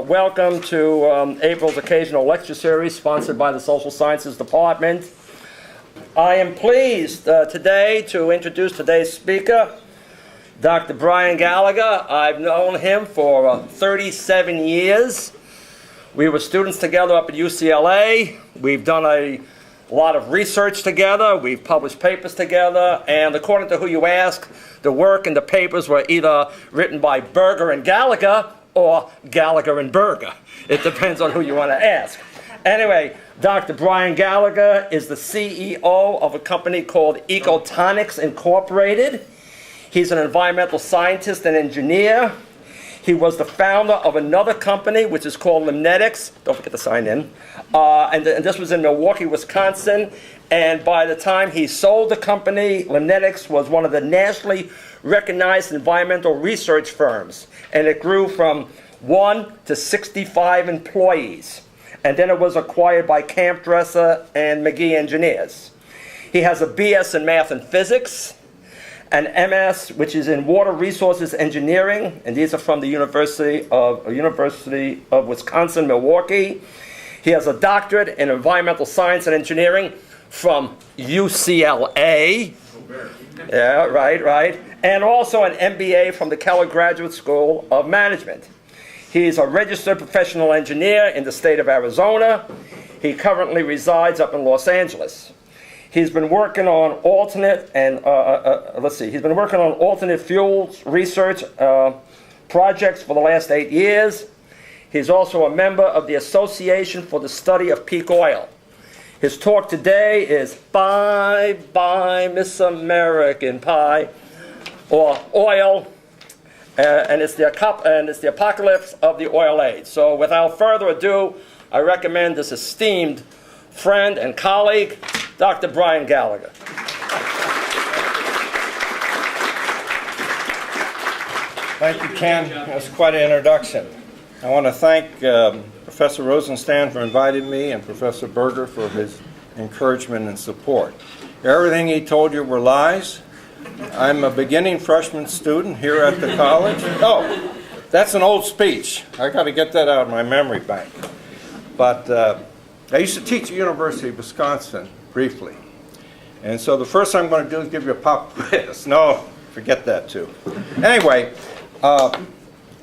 welcome to April's occasional lecture series sponsored by the Social Sciences Department. I am pleased today to introduce today's speaker, Dr. Brian Gallagher. I've known him for 37 years. We were students together up at UCLA. We've done a lot of research together. We've published papers together. And according to who you ask, the work and the papers were either written by Berger and Gallagher or Gallagher and Berger. It depends on who you want to ask. Anyway, Dr. Brian Gallagher is the CEO of a company called Ecotonics Incorporated. He's an environmental scientist and engineer. He was the founder of another company, which is called Limnetics. Don't forget to sign in. And this was in Milwaukee, Wisconsin. And by the time he sold the company, Limnetics was one of the nationally recognized environmental research firms. And it grew from 1 to 65 employees. And then it was acquired by Camp Dresser and McGee Engineers. He has a BS in math and physics, an MS, which is in water resources engineering, and these are from the University of Wisconsin, Milwaukee. He has a doctorate in environmental science and engineering from UCLA. Yeah, right. And also an MBA from the Keller Graduate School of Management. He's a registered professional engineer in the state of Arizona. He currently resides up in Los Angeles. He's been working on alternate fuels research projects for the last 8 years. He's also a member of the Association for the Study of Peak Oil. His talk today is Bye Bye Miss American Pie, or Oil, and it's the apocalypse of the oil age. So without further ado, I recommend this esteemed friend and colleague, Dr. Brian Gallagher. Thank you, Ken. That's quite an introduction. I want to thank Professor Rosenstand for inviting me and Professor Berger for his encouragement and support. Everything he told you were lies. I'm a beginning freshman student here at the college. Oh, that's an old speech. I got to get that out of my memory bank. But I used to teach at the University of Wisconsin briefly. And so the first thing I'm going to do is give you a pop quiz. No, forget that too. Anyway,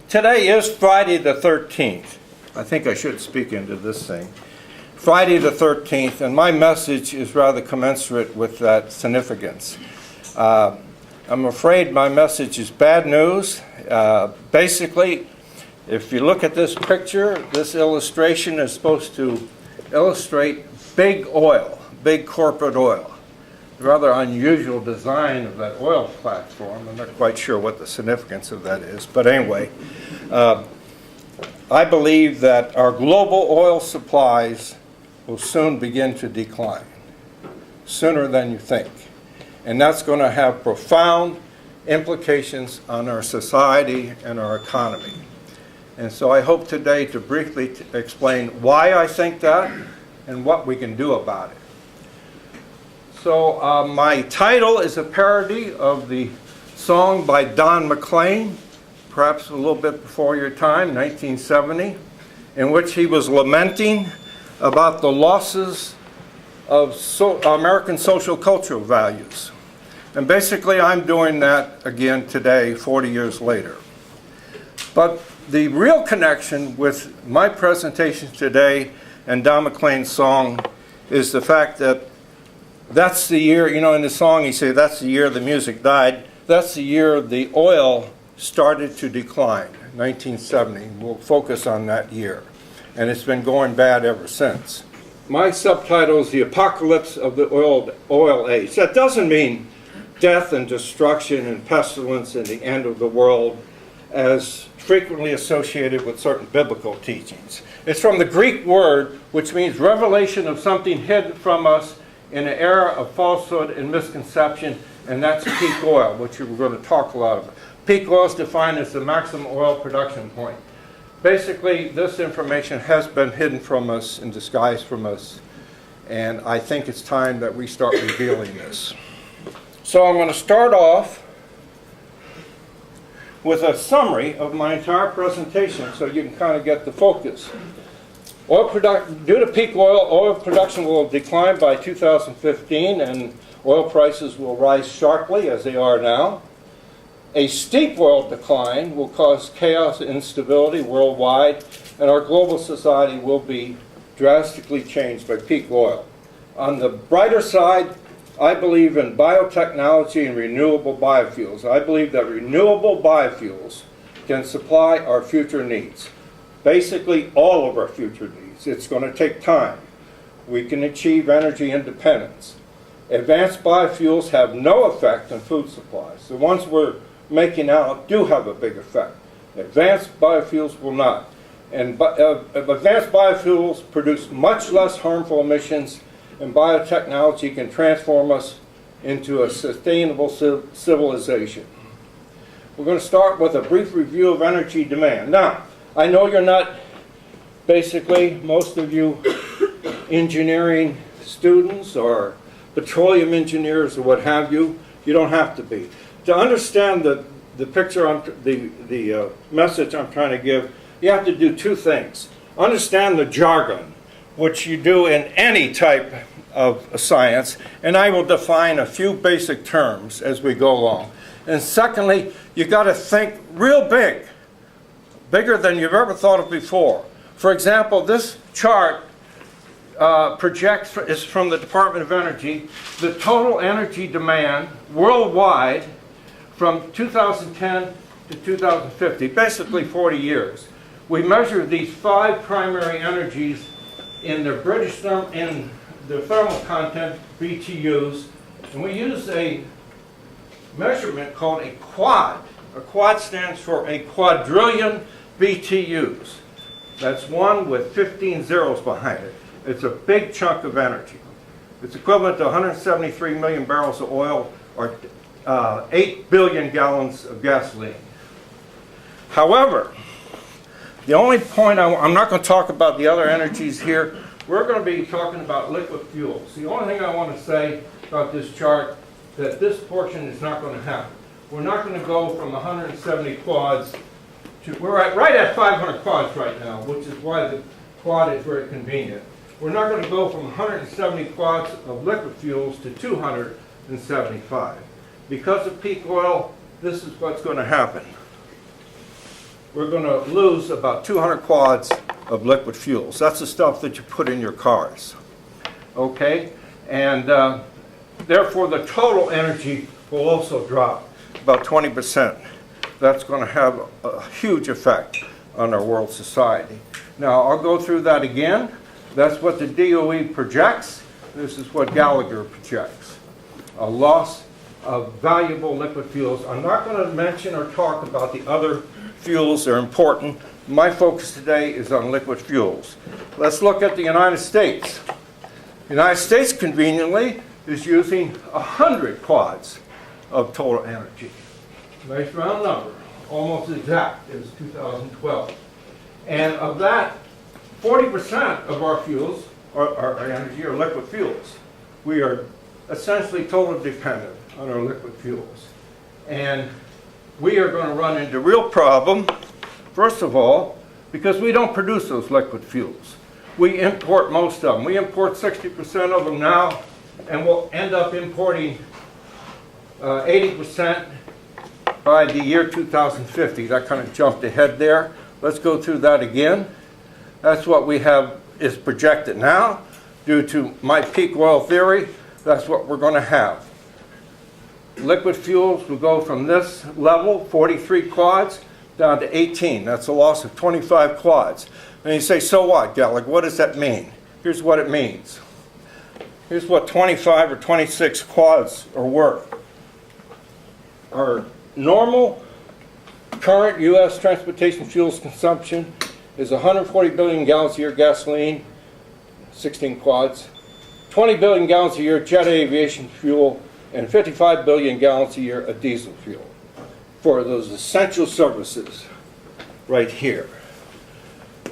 today is Friday the 13th. I think I should speak into this thing. Friday the 13th, and my message is rather commensurate with that significance. I'm afraid my message is bad news. Basically, if you look at this picture, this illustration is supposed to illustrate big oil, big corporate oil. Rather unusual design of that oil platform. I'm not quite sure what the significance of that is. But anyway, I believe that our global oil supplies will soon begin to decline, sooner than you think. And that's going to have profound implications on our society and our economy. And so I hope today to briefly explain why I think that and what we can do about it. So my title is a parody of the song by Don McLean, perhaps a little bit before your time, 1970, in which he was lamenting about the losses of American social cultural values. And basically I'm doing that again today, 40 years later. But the real connection with my presentation today and Don McLean's song is the fact that that's the year, in the song he said, that's the year the music died. That's the year the oil started to decline, 1970. We'll focus on that year. And it's been going bad ever since. My subtitle is The Apocalypse of the Oil Age. That doesn't mean death and destruction and pestilence and the end of the world as frequently associated with certain biblical teachings. It's from the Greek word, which means revelation of something hidden from us in an era of falsehood and misconception, and that's peak oil, which we're going to talk a lot about. Peak oil is defined as the maximum oil production point. Basically, this information has been hidden from us and disguised from us, and I think it's time that we start revealing this. So I'm going to start off with a summary of my entire presentation so you can kind of get the focus. Due to peak oil production will decline by 2015 and oil prices will rise sharply as they are now. A steep oil decline will cause chaos and instability worldwide, and our global society will be drastically changed by peak oil. On the brighter side, I believe in biotechnology and renewable biofuels. I believe that renewable biofuels can supply our future needs. Basically, all of our future needs. It's going to take time. We can achieve energy independence. Advanced biofuels have no effect on food supplies. The ones we're making now do have a big effect. Advanced biofuels will not. And advanced biofuels produce much less harmful emissions, and biotechnology can transform us into a sustainable civilization. We're going to start with a brief review of energy demand. Now, I know you're not, basically, most of you engineering students or petroleum engineers or what have you. You don't have to be. To understand the picture, the message I'm trying to give, you have to do two things. Understand the jargon, which you do in any type of science, and I will define a few basic terms as we go along. And secondly, you got to think real big, bigger than you've ever thought of before. For example, this chart is from the Department of Energy, the total energy demand worldwide from 2010 to 2050, basically 40 years. We measure these 5 primary energies in their in the thermal content, BTUs, and we use a measurement called a quad. A quad stands for a quadrillion BTUs. That's one with 15 zeros behind it. It's a big chunk of energy. It's equivalent to 173 million barrels of oil or 8 billion gallons of gasoline. However, the only point I'm not going to talk about the other energies here. We're going to be talking about liquid fuels. The only thing I want to say about this chart that this portion is not going to happen. We're not going to go from 170 quads to, we're right at 500 quads right now, which is why the quad is very convenient. We're not going to go from 170 quads of liquid fuels to 275. Because of peak oil, this is what's going to happen. We're going to lose about 200 quads of liquid fuels. That's the stuff that you put in your cars. Okay? And therefore, the total energy will also drop about 20%. That's going to have a huge effect on our world society. Now, I'll go through that again. That's what the DOE projects. This is what Gallagher projects. A loss of valuable liquid fuels. I'm not going to mention or talk about the other fuels. They're important. My focus today is on liquid fuels. Let's look at the United States. The United States, conveniently, is using 100 quads of total energy. Nice round number, almost exact as 2012. And of that, 40% of our fuels, our energy, are liquid fuels. We are essentially totally dependent on our liquid fuels. And we are going to run into a real problem, first of all, because we don't produce those liquid fuels. We import most of them. We import 60% of them now, and we'll end up importing 80% by the year 2050. That kind of jumped ahead there. Let's go through that again. That's what we have is projected now. Due to my peak oil theory, that's what we're going to have. Liquid fuels will go from this level, 43 quads, down to 18. That's a loss of 25 quads. And you say, so what, Gallagher? What does that mean? Here's what it means. Here's what 25 or 26 quads are worth. Our normal current U.S. transportation fuels consumption is 140 billion gallons a year gasoline, 16 quads, 20 billion gallons a year jet aviation fuel, and 55 billion gallons a year of diesel fuel for those essential services right here.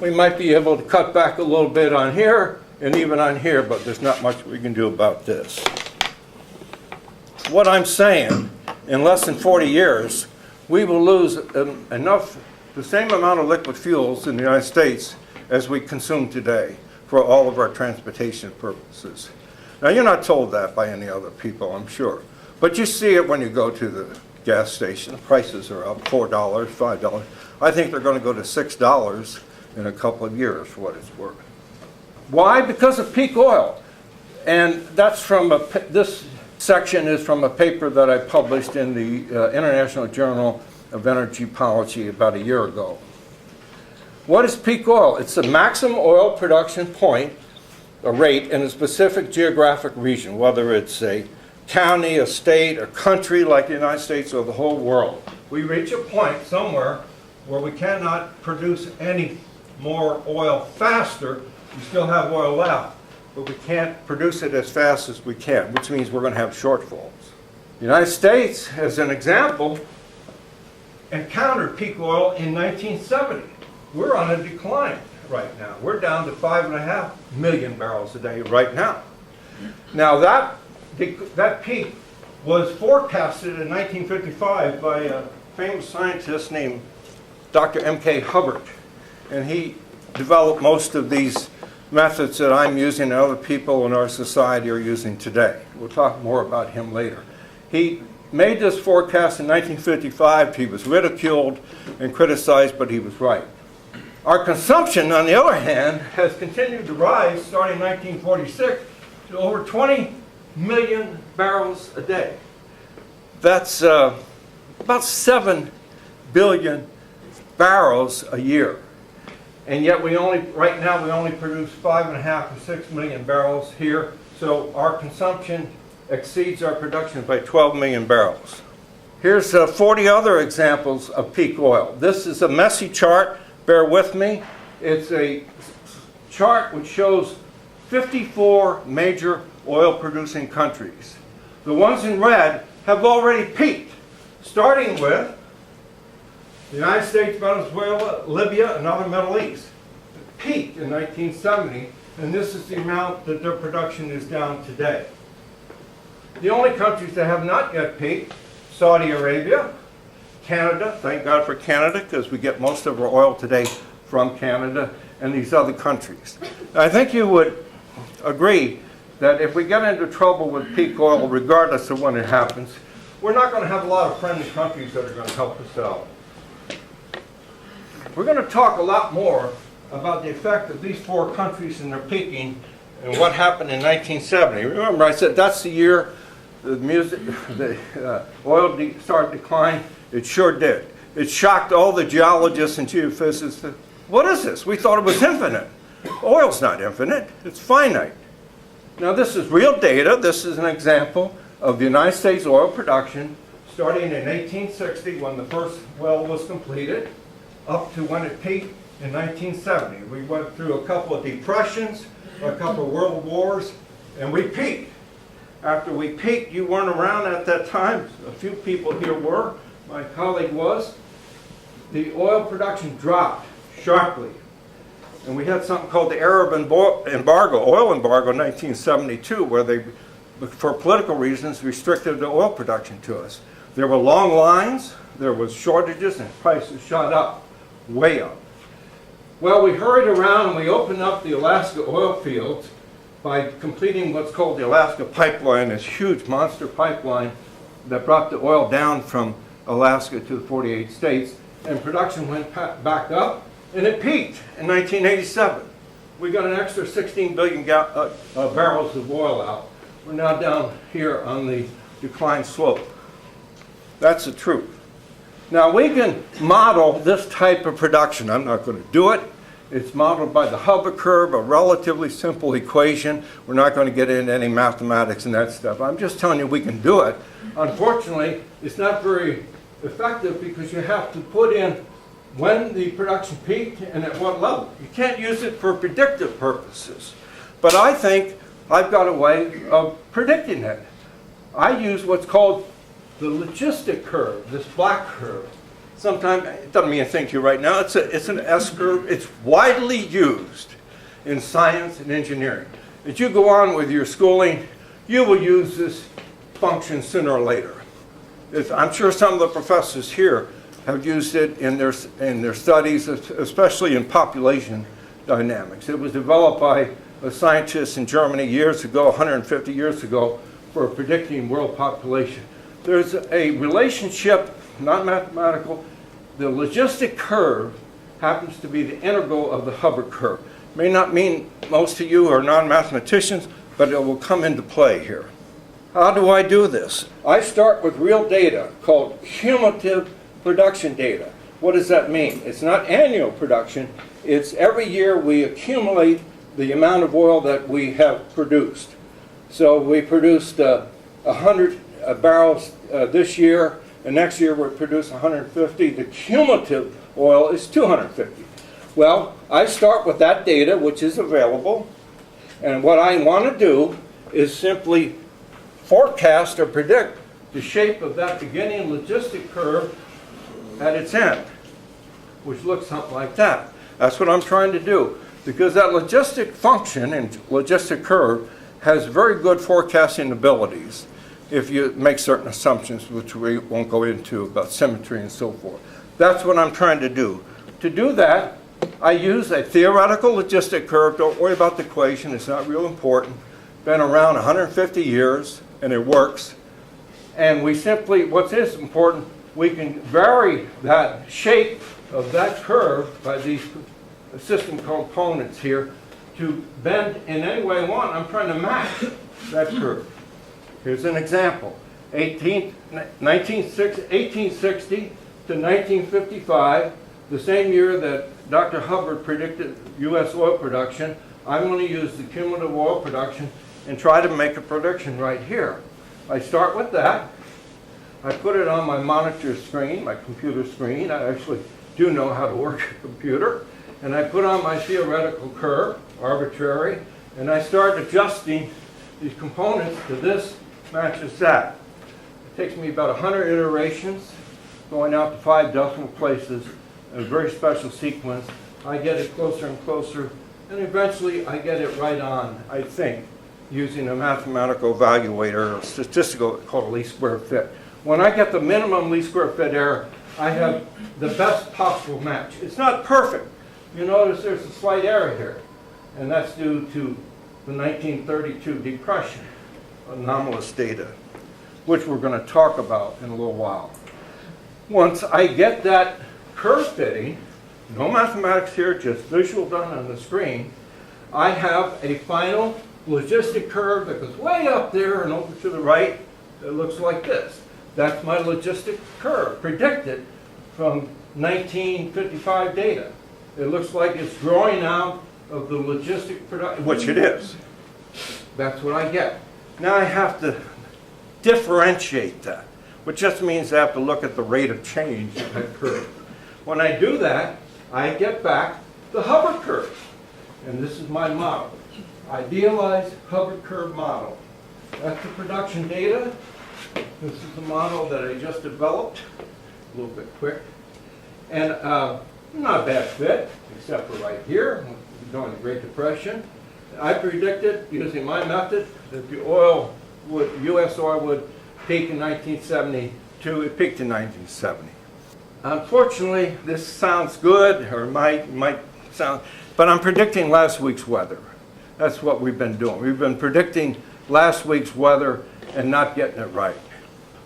We might be able to cut back a little bit on here and even on here, but there's not much we can do about this. What I'm saying, in less than 40 years, we will lose the same amount of liquid fuels in the United States as we consume today for all of our transportation purposes. Now, you're not told that by any other people, I'm sure. But you see it when you go to the gas station. The prices are up $4, $5. I think they're going to go to $6 in a couple of years for what it's worth. Why? Because of peak oil. And that's from this section is from a paper that I published in the International Journal of Energy Policy about a year ago. What is peak oil? It's the maximum oil production point, a rate, in a specific geographic region, whether it's a county, a state, a country like the United States, or the whole world. We reach a point somewhere where we cannot produce any more oil faster. We still have oil left, but we can't produce it as fast as we can, which means we're going to have shortfalls. The United States, as an example, encountered peak oil in 1970. We're on a decline right now. We're down to 5.5 million barrels a day right now. Now that peak was forecasted in 1955 by a famous scientist named Dr. M.K. Hubbard, and he developed most of these methods that I'm using and other people in our society are using today. We'll talk more about him later. He made this forecast in 1955. He was ridiculed and criticized, but he was right. Our consumption, on the other hand, has continued to rise starting in 1946 to over 20 million barrels a day. That's about 7 billion barrels a year. And yet right now we only produce 5.5 to 6 million barrels here. So our consumption exceeds our production by 12 million barrels. Here's 40 other examples of peak oil. This is a messy chart. Bear with me. It's a chart which shows 54 major oil-producing countries. The ones in red have already peaked, starting with the United States, Venezuela, Libya, and other Middle East. It peaked in 1970, and this is the amount that their production is down today. The only countries that have not yet peaked, Saudi Arabia, Canada, thank God for Canada, because we get most of our oil today from Canada, and these other countries. I think you would agree that if we get into trouble with peak oil, regardless of when it happens, we're not going to have a lot of friendly countries that are going to help us out. We're going to talk a lot more about the effect of these 4 countries and their peaking and what happened in 1970. Remember, I said that's the year the oil started to decline. It sure did. It shocked all the geologists and geophysicists. What is this? We thought it was infinite. Oil's not infinite. It's finite. Now, this is real data. This is an example of the United States oil production starting in 1860 when the first well was completed up to when it peaked in 1970. We went through a couple of depressions, a couple of world wars, and we peaked. After we peaked, you weren't around at that time. A few people here were. My colleague was. The oil production dropped sharply. And we had something called the Arab embargo, oil embargo in 1972, where they, for political reasons, restricted the oil production to us. There were long lines, there was shortages, and prices shot up, way up. Well, we hurried around and we opened up the Alaska oil fields by completing what's called the Alaska Pipeline, this huge monster pipeline that brought the oil down from Alaska to the 48 states, and production went back up, and it peaked in 1987. We got an extra 16 billion barrels of oil out. We're now down here on the decline slope. That's the truth. Now, we can model this type of production. I'm not going to do it. It's modeled by the Hubbard curve, a relatively simple equation. We're not going to get into any mathematics and that stuff. I'm just telling you we can do it. Unfortunately, it's not very effective because you have to put in when the production peaked and at what level. You can't use it for predictive purposes. But I think I've got a way of predicting it. I use what's called the logistic curve, this black curve. Sometimes, it doesn't mean a thing to you right now, it's an S curve. It's widely used in science and engineering. As you go on with your schooling, you will use this function sooner or later. I'm sure some of the professors here have used it in their studies, especially in population dynamics. It was developed by a scientist in Germany years ago, 150 years ago, for predicting world population. There's a relationship, not mathematical. The logistic curve happens to be the integral of the Hubbard curve. May not mean most of you are non-mathematicians, but it will come into play here. How do I do this? I start with real data called cumulative production data. What does that mean? It's not annual production. It's every year we accumulate the amount of oil that we have produced. So we produced 100 barrels this year, and next year we'll produce 150. The cumulative oil is 250. Well, I start with that data, which is available, and what I want to do is simply forecast or predict the shape of that beginning logistic curve at its end, which looks something like that. That's what I'm trying to do, because that logistic function and logistic curve has very good forecasting abilities if you make certain assumptions, which we won't go into, about symmetry and so forth. That's what I'm trying to do. To do that, I use a theoretical logistic curve. Don't worry about the equation. It's not real important. Been around 150 years, and it works. And we simply, what is important, we can vary that shape of that curve by these system components here to bend in any way I want. I'm trying to match that curve. Here's an example. 1860 to 1955, the same year that Dr. Hubbard predicted U.S. oil production, I'm going to use the cumulative oil production and try to make a prediction right here. I start with that. I put it on my monitor screen, my computer screen. I actually do know how to work a computer. And I put on my theoretical curve, arbitrary, and I start adjusting these components to this matches that. It takes me about 100 iterations, going out to 5 decimal places, a very special sequence. I get it closer and closer, and eventually I get it right on, I think, using a mathematical evaluator or statistical called least square fit. When I get the minimum least square fit error, I have the best possible match. It's not perfect. You notice there's a slight error here, and that's due to the 1932 depression, anomalous data, which we're going to talk about in a little while. Once I get that curve fitting, no mathematics here, just visual done on the screen, I have a final logistic curve that goes way up there and over to the right. It looks like this. That's my logistic curve, predicted from 1955 data. It looks like it's growing out of the logistic production, which it is. That's what I get. Now I have to differentiate that, which just means I have to look at the rate of change of that curve. When I do that, I get back the Hubbard curve. And this is my model. Idealized Hubbard curve model. That's the production data. This is the model that I just developed. A little bit quick. And not a bad fit, except for right here, during the Great Depression. I predicted, using my method, that the oil would, U.S. oil would peak in 1972. It peaked in 1970. Unfortunately, this sounds good, or might sound, but I'm predicting last week's weather. That's what we've been doing. We've been predicting last week's weather and not getting it right.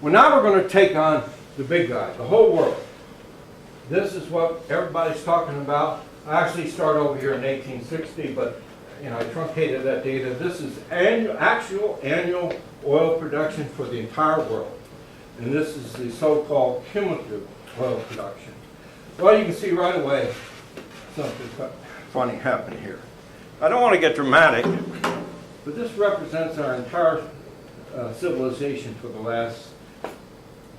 Well, now we're going to take on the big guy, the whole world. This is what everybody's talking about. I actually started over here in 1860, but I truncated that data. This is actual annual oil production for the entire world. And this is the so-called cumulative oil production. Well, you can see right away something funny happened here. I don't want to get dramatic, but this represents our entire civilization for the last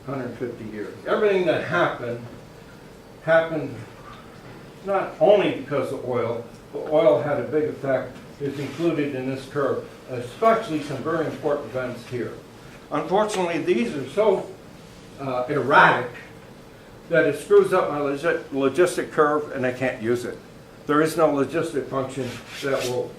150 years. Everything that happened not only because of oil, but oil had a big effect. It's included in this curve, especially some very important events here. Unfortunately, these are so erratic that it screws up my logistic curve and I can't use it. There is no logistic function that will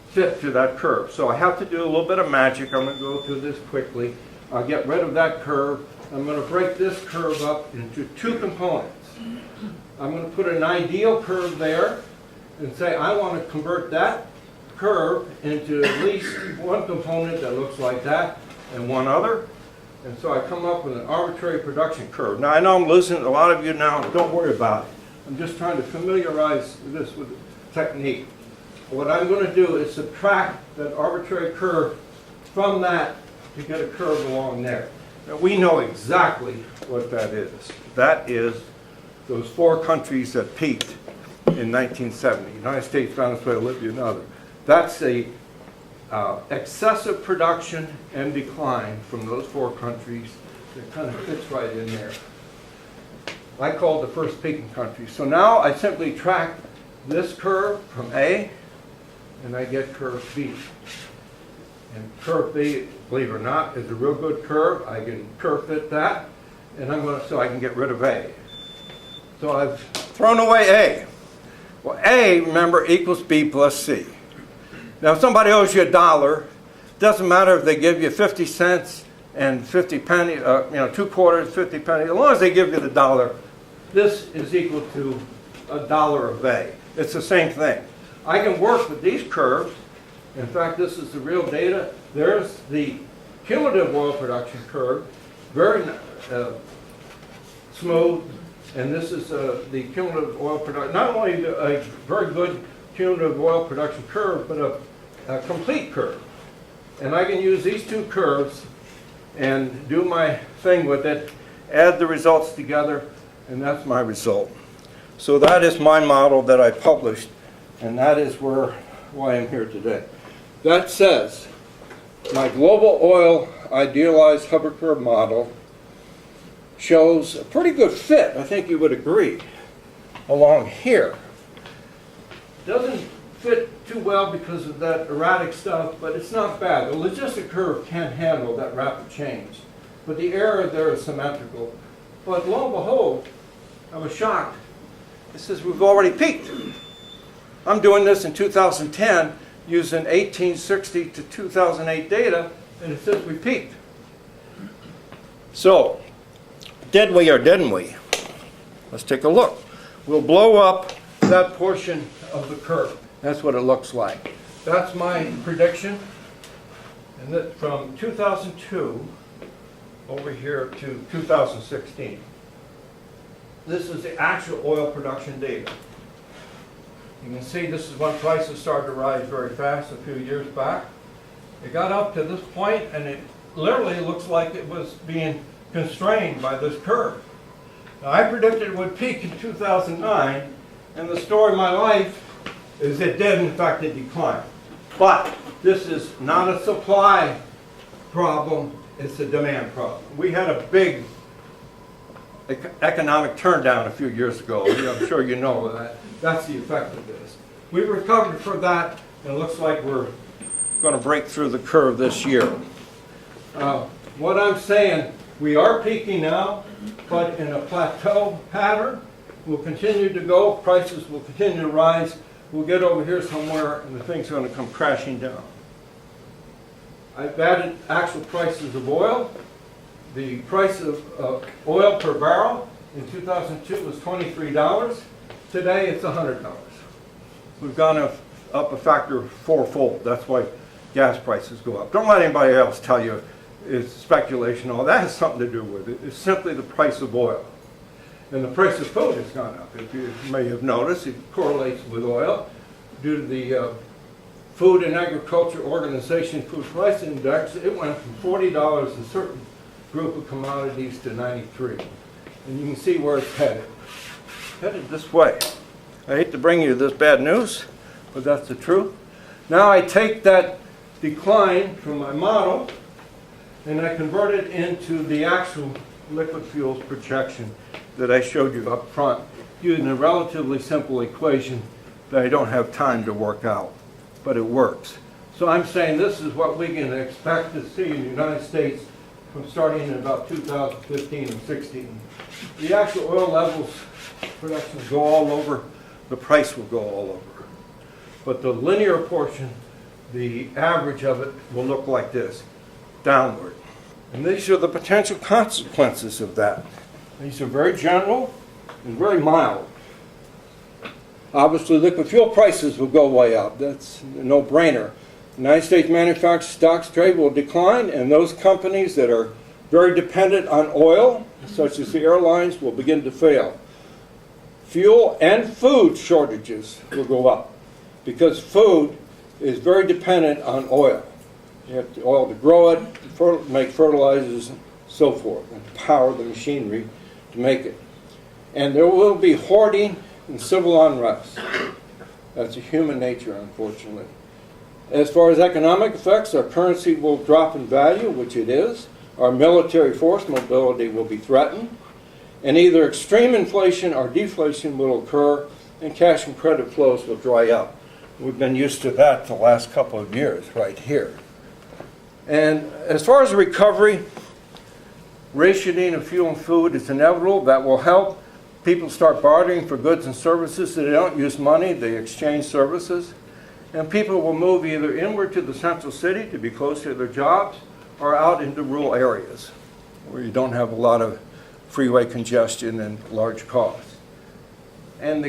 fit to that curve. So I have to do a little bit of magic. I'm going to go through this quickly. I'll get rid of that curve I'm going to break this curve up into two components. I'm going to put an ideal curve there and say I want to convert that curve into at least one component that looks like that and one other. And so I come up with an arbitrary production curve. Now I know I'm losing a lot of you now. Don't worry about it. I'm just trying to familiarize this with the technique. What I'm going to do is subtract that arbitrary curve from that to get a curve along there. Now we know exactly what that is. That is those four countries that peaked in 1970. United States, Venezuela, Libya, and others. That's a excessive production and decline from those four countries that kind of fits right in there. I call it the first peaking country. So now I simply track this curve from A, and I get curve B. And curve B, believe it or not, is a real good curve. I can curve fit that, and so I can get rid of A. So I've thrown away A. Well, A, remember, equals B plus C. Now, if somebody owes you $1, it doesn't matter if they give you 50 cents and 50 pennies, 2 quarters, 50 pennies. As long as they give you the $1, this is equal to $1 of A. It's the same thing. I can work with these curves. In fact, this is the real data. There's the cumulative oil production curve, very smooth. And this is the cumulative oil production, not only a very good cumulative oil production curve, but a complete curve. And I can use these two curves and do my thing with it, add the results together, and that's my result. So that is my model that I published, and that is why I'm here today. That says, my global oil idealized Hubbert curve model shows a pretty good fit, I think you would agree, along here. Doesn't fit too well because of that erratic stuff, but it's not bad. The logistic curve can't handle that rapid change. But the error there is symmetrical. But lo and behold, I was shocked. It says we've already peaked. I'm doing this in 2010 using 1860 to 2008 data, and it says we peaked. So, did we or didn't we? Let's take a look. We'll blow up that portion of the curve. That's what it looks like. That's my prediction. And that from 2002 over here to 2016. This is the actual oil production data. You can see this is when prices started to rise very fast a few years back. It got up to this point, and it literally looks like it was being constrained by this curve. Now, I predicted it would peak in 2009, and the story of my life is it did, in fact, it declined. But this is not a supply problem, it's a demand problem. We had a big economic turndown a few years ago. I'm sure you know that. That's the effect of this. We recovered from that, and it looks like we're going to break through the curve this year. What I'm saying, we are peaking now, but in a plateau pattern. We'll continue to go, prices will continue to rise. We'll get over here somewhere, and the thing's going to come crashing down. I've added actual prices of oil. The price of oil per barrel in 2002 was $23. Today it's $100. We've gone up a factor of fourfold. That's why gas prices go up. Don't let anybody else tell you it's speculation. All that has something to do with it. It's simply the price of oil. And the price of food has gone up. If you may have noticed, it correlates with oil due to the Food and Agriculture Organization Food Price Index. It went from $40 a certain group of commodities to $93. And you can see where it's headed. Headed this way. I hate to bring you this bad news, but that's the truth. Now I take that decline from my model and I convert it into the actual liquid fuels projection that I showed you up front using a relatively simple equation that I don't have time to work out, but it works. So I'm saying this is what we can expect to see in the United States from starting in about 2015 and 16. The actual oil levels production will go all over, the price will go all over. But the linear portion, the average of it will look like this, downward. And these are the potential consequences of that. These are very general and very mild. Obviously, liquid fuel prices will go way up. That's a no-brainer. United States manufactured stocks trade will decline, and those companies that are very dependent on oil, such as the airlines, will begin to fail. Fuel and food shortages will go up because food is very dependent on oil. You have the oil to grow it, make fertilizers, and so forth, and power the machinery to make it. And there will be hoarding and civil unrest. That's a human nature, unfortunately. As far as economic effects, our currency will drop in value, which it is. Our military force mobility will be threatened. And either extreme inflation or deflation will occur, and cash and credit flows will dry up. We've been used to that the last couple of years right here. And as far as recovery, rationing of fuel and food is inevitable. That will help. People start bartering for goods and services. They don't use money, they exchange services. And people will move either inward to the central city to be closer to their jobs or out into rural areas where you don't have a lot of freeway congestion and large costs. And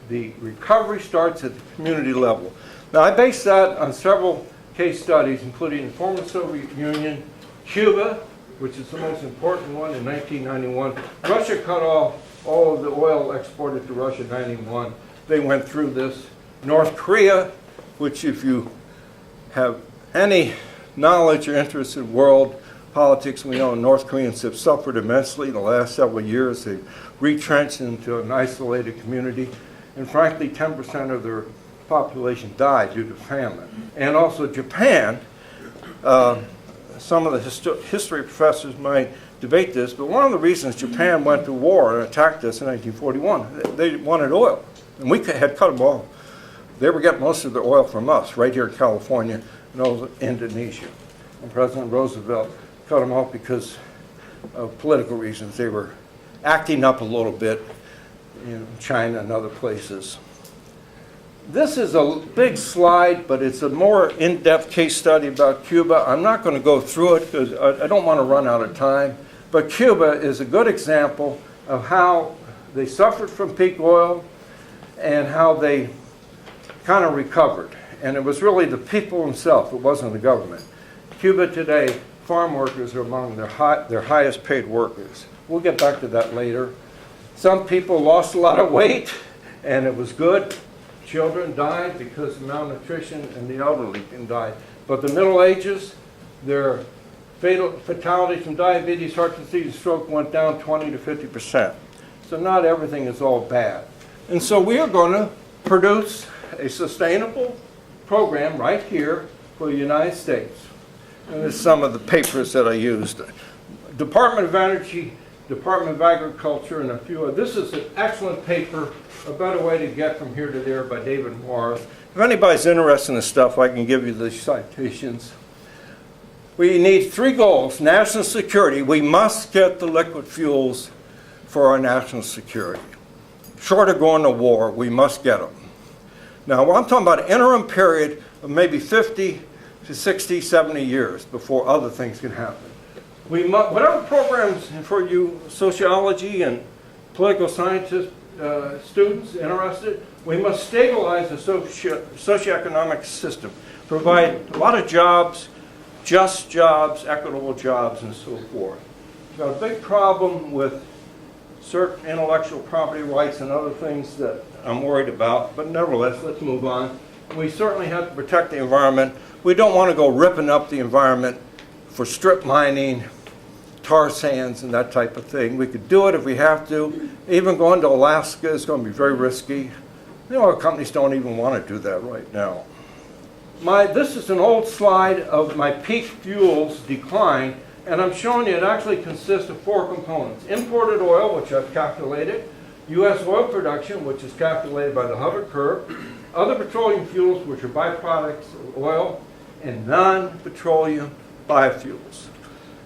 the recovery starts at the community level. Now, I base that on several case studies, including the former Soviet Union, Cuba, which is the most important one in 1991. Russia cut off all of the oil exported to Russia in 91. They went through this. North Korea, which if you have any knowledge or interest in world politics, we know North Koreans have suffered immensely the last several years. They've retrenched into an isolated community. And frankly, 10% of their population died due to famine. And also Japan, some of the history professors might debate this, but one of the reasons Japan went to war and attacked us in 1941, they wanted oil. And we had cut them off. They were getting most of their oil from us, right here in California and also Indonesia. And President Roosevelt cut them off because of political reasons. They were acting up a little bit in China and other places. This is a big slide, but it's a more in-depth case study about Cuba. I'm not going to go through it because I don't want to run out of time. But Cuba is a good example of how they suffered from peak oil and how they kind of recovered. And it was really the people themselves, it wasn't the government. Cuba today, farm workers are among their highest paid workers. We'll get back to that later. Some people lost a lot of weight, and it was good. Children died because of malnutrition, and the elderly died. But the Middle Ages, their fatalities from diabetes, heart disease, and stroke went down 20 to 50%. So not everything is all bad. And so we are going to produce a sustainable program right here for the United States. And there's some of the papers that I used. Department of Energy, Department of Agriculture, and a few others. This is an excellent paper, A Better Way to Get From Here to There by David Morris. If anybody's interested in this stuff, I can give you the citations. We need 3 goals. National security. We must get the liquid fuels for our national security. Short of going to war, we must get them. Now, I'm talking about an interim period of maybe 50 to 60, 70 years before other things can happen. Whatever programs for you sociology and political scientist students interested, we must stabilize the socioeconomic system, provide a lot of jobs, just jobs, equitable jobs, and so forth. We've got a big problem with certain intellectual property rights and other things that I'm worried about, but nevertheless, let's move on. We certainly have to protect the environment. We don't want to go ripping up the environment for strip mining, tar sands, and that type of thing. We could do it if we have to. Even going to Alaska is going to be very risky. The oil companies don't even want to do that right now. This is an old slide of my peak fuels decline, and I'm showing you it actually consists of 4 components. Imported oil, which I've calculated, U.S. oil production, which is calculated by the Hubbert curve, other petroleum fuels, which are byproducts of oil, and non-petroleum biofuels.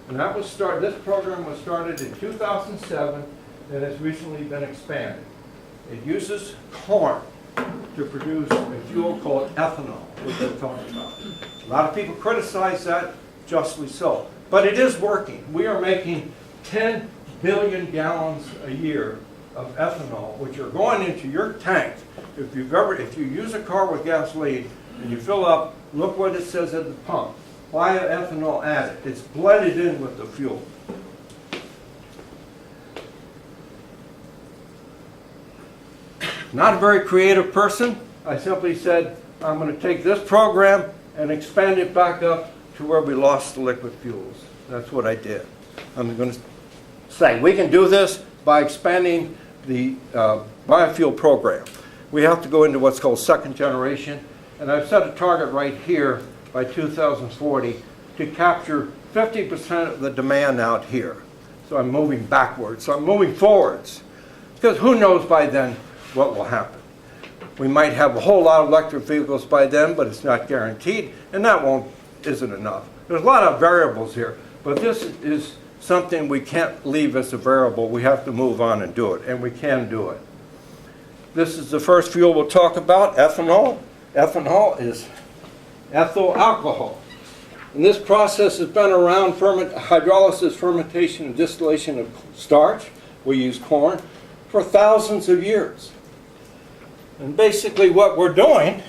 And that was this program was started in 2007 and has recently been expanded. It uses corn to produce a fuel called ethanol, which we're talking about. A lot of people criticize that, justly so. But it is working. We are making 10 billion gallons a year of ethanol, which are going into your tank. If you use a car with gasoline and you fill up, look what it says at the pump. Bioethanol added. It's blended in with the fuel. Not a very creative person. I simply said, I'm going to take this program and expand it back up to where we lost the liquid fuels. That's what I did. I'm going to say we can do this by expanding the biofuel program. We have to go into what's called second generation, and I've set a target right here by 2040 to capture 50% of the demand out here. So I'm moving backwards. So I'm moving forwards, because who knows by then what will happen. We might have a whole lot of electric vehicles by then, but it's not guaranteed, and that isn't enough. There's a lot of variables here, but this is something we can't leave as a variable. We have to move on and do it, and we can do it. This is the first fuel we'll talk about, ethanol. Ethanol is ethyl alcohol. And this process has been around, hydrolysis, fermentation, and distillation of starch. We use corn for thousands of years. And basically what we're doing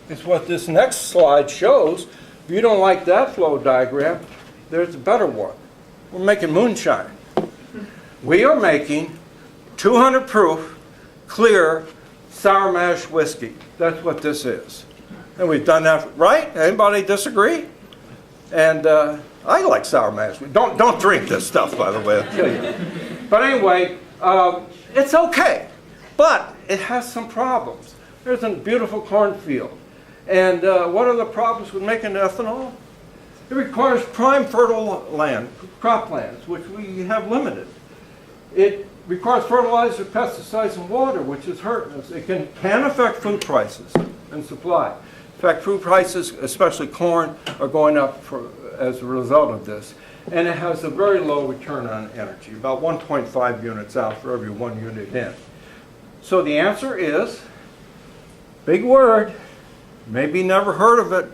is what this next slide shows. If you don't like that flow diagram, there's a better one. We're making moonshine. We are making 200 proof, clear, sour mash whiskey. That's what this is. And we've done that, right? Anybody disagree? And I like sour mash. Don't drink this stuff, by the way. I'll kill you. But anyway, it's okay. But it has some problems. There's a beautiful cornfield. And what are the problems with making ethanol? It requires prime fertile land, croplands, which we have limited. It requires fertilizer, pesticides, and water, which is hurting us. It can affect food prices and supply. In fact, food prices, especially corn, are going up as a result of this. And it has a very low return on energy, about 1.5 units out for every 1 unit in. So the answer is, big word, maybe never heard of it,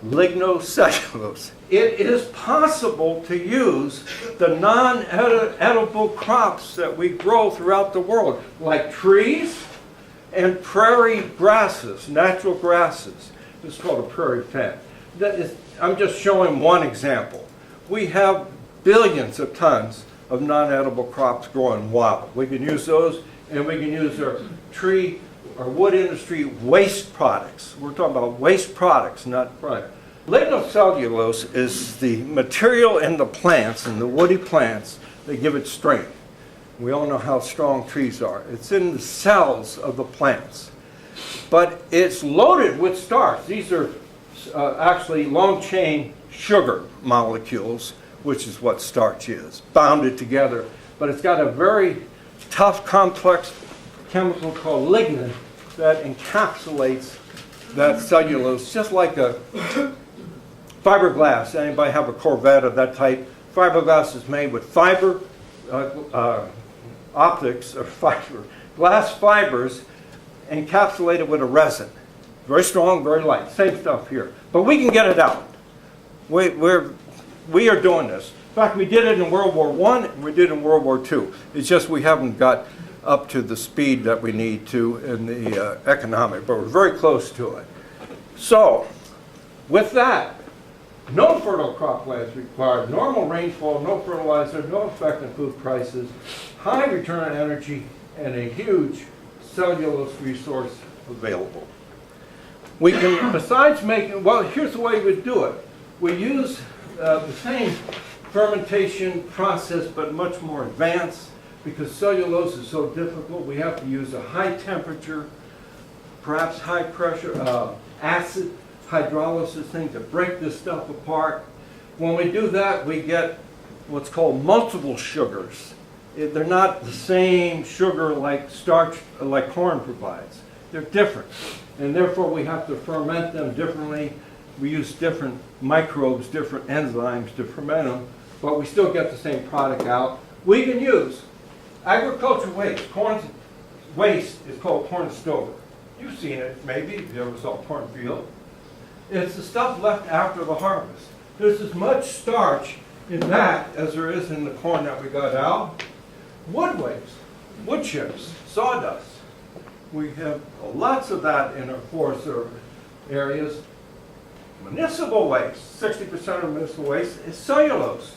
lignocellulose. It is possible to use the non-edible crops that we grow throughout the world, like trees and prairie grasses, natural grasses. This is called a prairie fen. I'm just showing one example. We have billions of tons of non-edible crops growing wild. We can use those, and we can use our tree or wood industry waste products. We're talking about waste products, not products. Lignocellulose is the material in the plants, in the woody plants, that give it strength. We all know how strong trees are. It's in the cells of the plants. But it's loaded with starch. These are actually long-chain sugar molecules, which is what starch is, bounded together. But it's got a very tough, complex chemical called lignin that encapsulates that cellulose, just like a fiberglass. Anybody have a Corvette of that type? Fiberglass is made with fiber optics, or glass fibers encapsulated with a resin. Very strong, very light. Same stuff here. But we can get it out. We are doing this. In fact, we did it in World War I, and we did it in World War II. It's just we haven't got up to the speed that we need to in the economic, but we're very close to it. So, with that, no fertile croplands required, normal rainfall, no fertilizer, no effect on food prices, high return on energy, and a huge cellulose resource available. We can, besides making, well, here's the way we do it. We use the same fermentation process, but much more advanced. Because cellulose is so difficult, we have to use a high temperature, perhaps high pressure, acid hydrolysis thing to break this stuff apart. When we do that, we get what's called multiple sugars. They're not the same sugar like starch, like corn provides. They're different. And therefore, we have to ferment them differently. We use different microbes, different enzymes to ferment them, but we still get the same product out. We can use agricultural waste. Corn waste is called corn stover. You've seen it, maybe, if you ever saw a cornfield. It's the stuff left after the harvest. There's as much starch in that, as there is in the corn that we got out, wood waste, wood chips, sawdust. We have lots of that in our forest areas. Municipal waste, 60% of municipal waste is cellulose.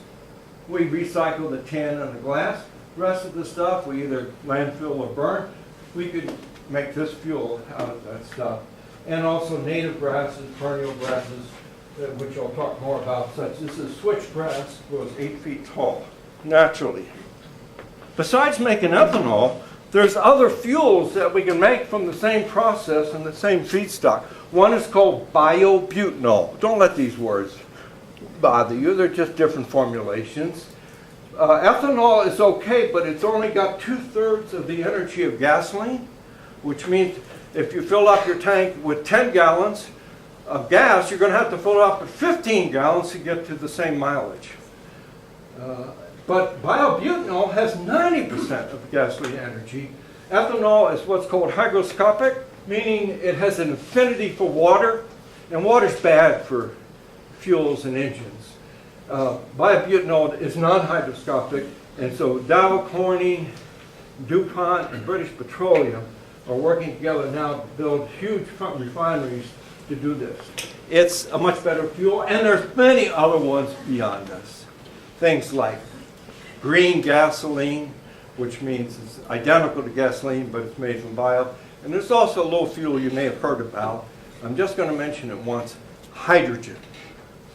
We recycle the tin and the glass. The rest of the stuff we either landfill or burn. We could make this fuel out of that stuff. And also native grasses, perennial grasses, which I'll talk more about, such as the switchgrass was 8 feet tall, naturally. Besides making ethanol, there's other fuels that we can make from the same process and the same feedstock. One is called biobutanol. Don't let these words bother you. They're just different formulations. Ethanol is okay, but it's only got 2/3 of the energy of gasoline, which means if you fill up your tank with 10 gallons of gas, you're going to have to fill it up with 15 gallons to get to the same mileage. But biobutanol has 90% of gasoline energy. Ethanol is what's called hygroscopic, meaning it has an affinity for water, and water's bad for fuels and engines. Biobutanol is non-hygroscopic, and so Dow Corning, DuPont, and British Petroleum are working together now to build huge refineries to do this. It's a much better fuel, and there's many other ones beyond this. Things like green gasoline, which means it's identical to gasoline, but it's made from bio. And there's also a low fuel you may have heard about. I'm just going to mention it once. Hydrogen.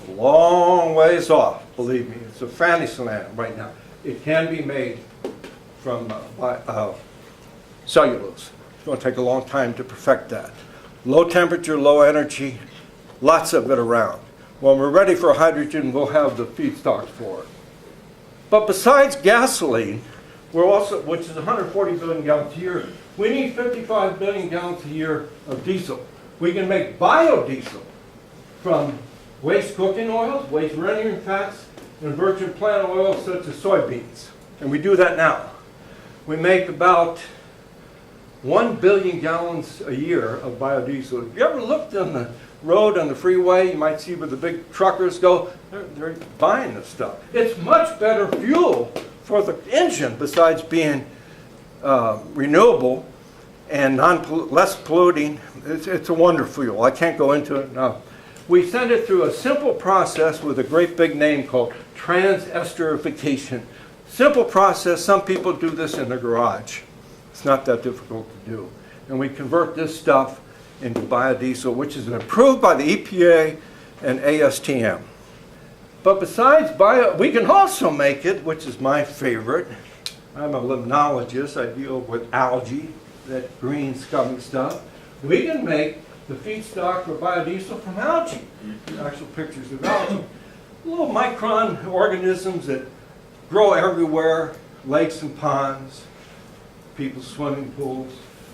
A long ways off, believe me. It's a fantasy land right now. It can be made from cellulose. It's going to take a long time to perfect that. Low temperature, low energy, lots of it around. When we're ready for hydrogen, we'll have the feedstocks for it. But besides gasoline, we're also, which is 140 billion gallons a year, we need 55 billion gallons a year of diesel. We can make biodiesel from waste cooking oils, waste rendering fats, and virgin plant oils such as soybeans. And we do that now. We make about 1 billion gallons a year of biodiesel. If you ever looked on the road, on the freeway, you might see where the big truckers go, they're buying this stuff. It's much better fuel for the engine besides being renewable and less polluting. It's a wonderful fuel. I can't go into it now. We send it through a simple process with a great big name called transesterification. Simple process. Some people do this in their garage. It's not that difficult to do. And we convert this stuff into biodiesel, which is approved by the EPA and ASTM. But besides bio, we can also make it, which is my favorite. I'm a limnologist. I deal with algae, that green scummy stuff. We can make the feedstock for biodiesel from algae. Actual pictures of algae. Little micron organisms that grow everywhere, lakes and ponds, people's swimming pools.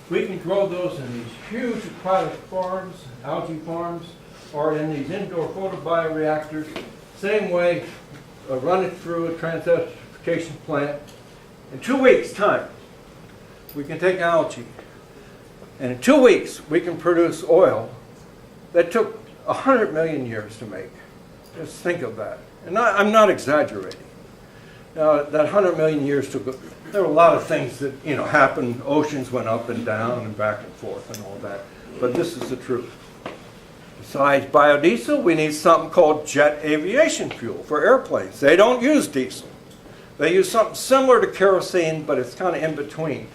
We can grow those in these huge aquatic farms, algae farms, or in these indoor photobioreactors. Same way, run it through a transesterification plant. In 2 weeks' time, we can take algae, and in 2 weeks, we can produce oil that took 100 million years to make. Just think of that. And I'm not exaggerating. Now, that 100 million years took, there were a lot of things that, happened. Oceans went up and down and back and forth and all that. But this is the truth. Besides biodiesel, we need something called jet aviation fuel for airplanes. They don't use diesel. They use something similar to kerosene, but it's kind of in between.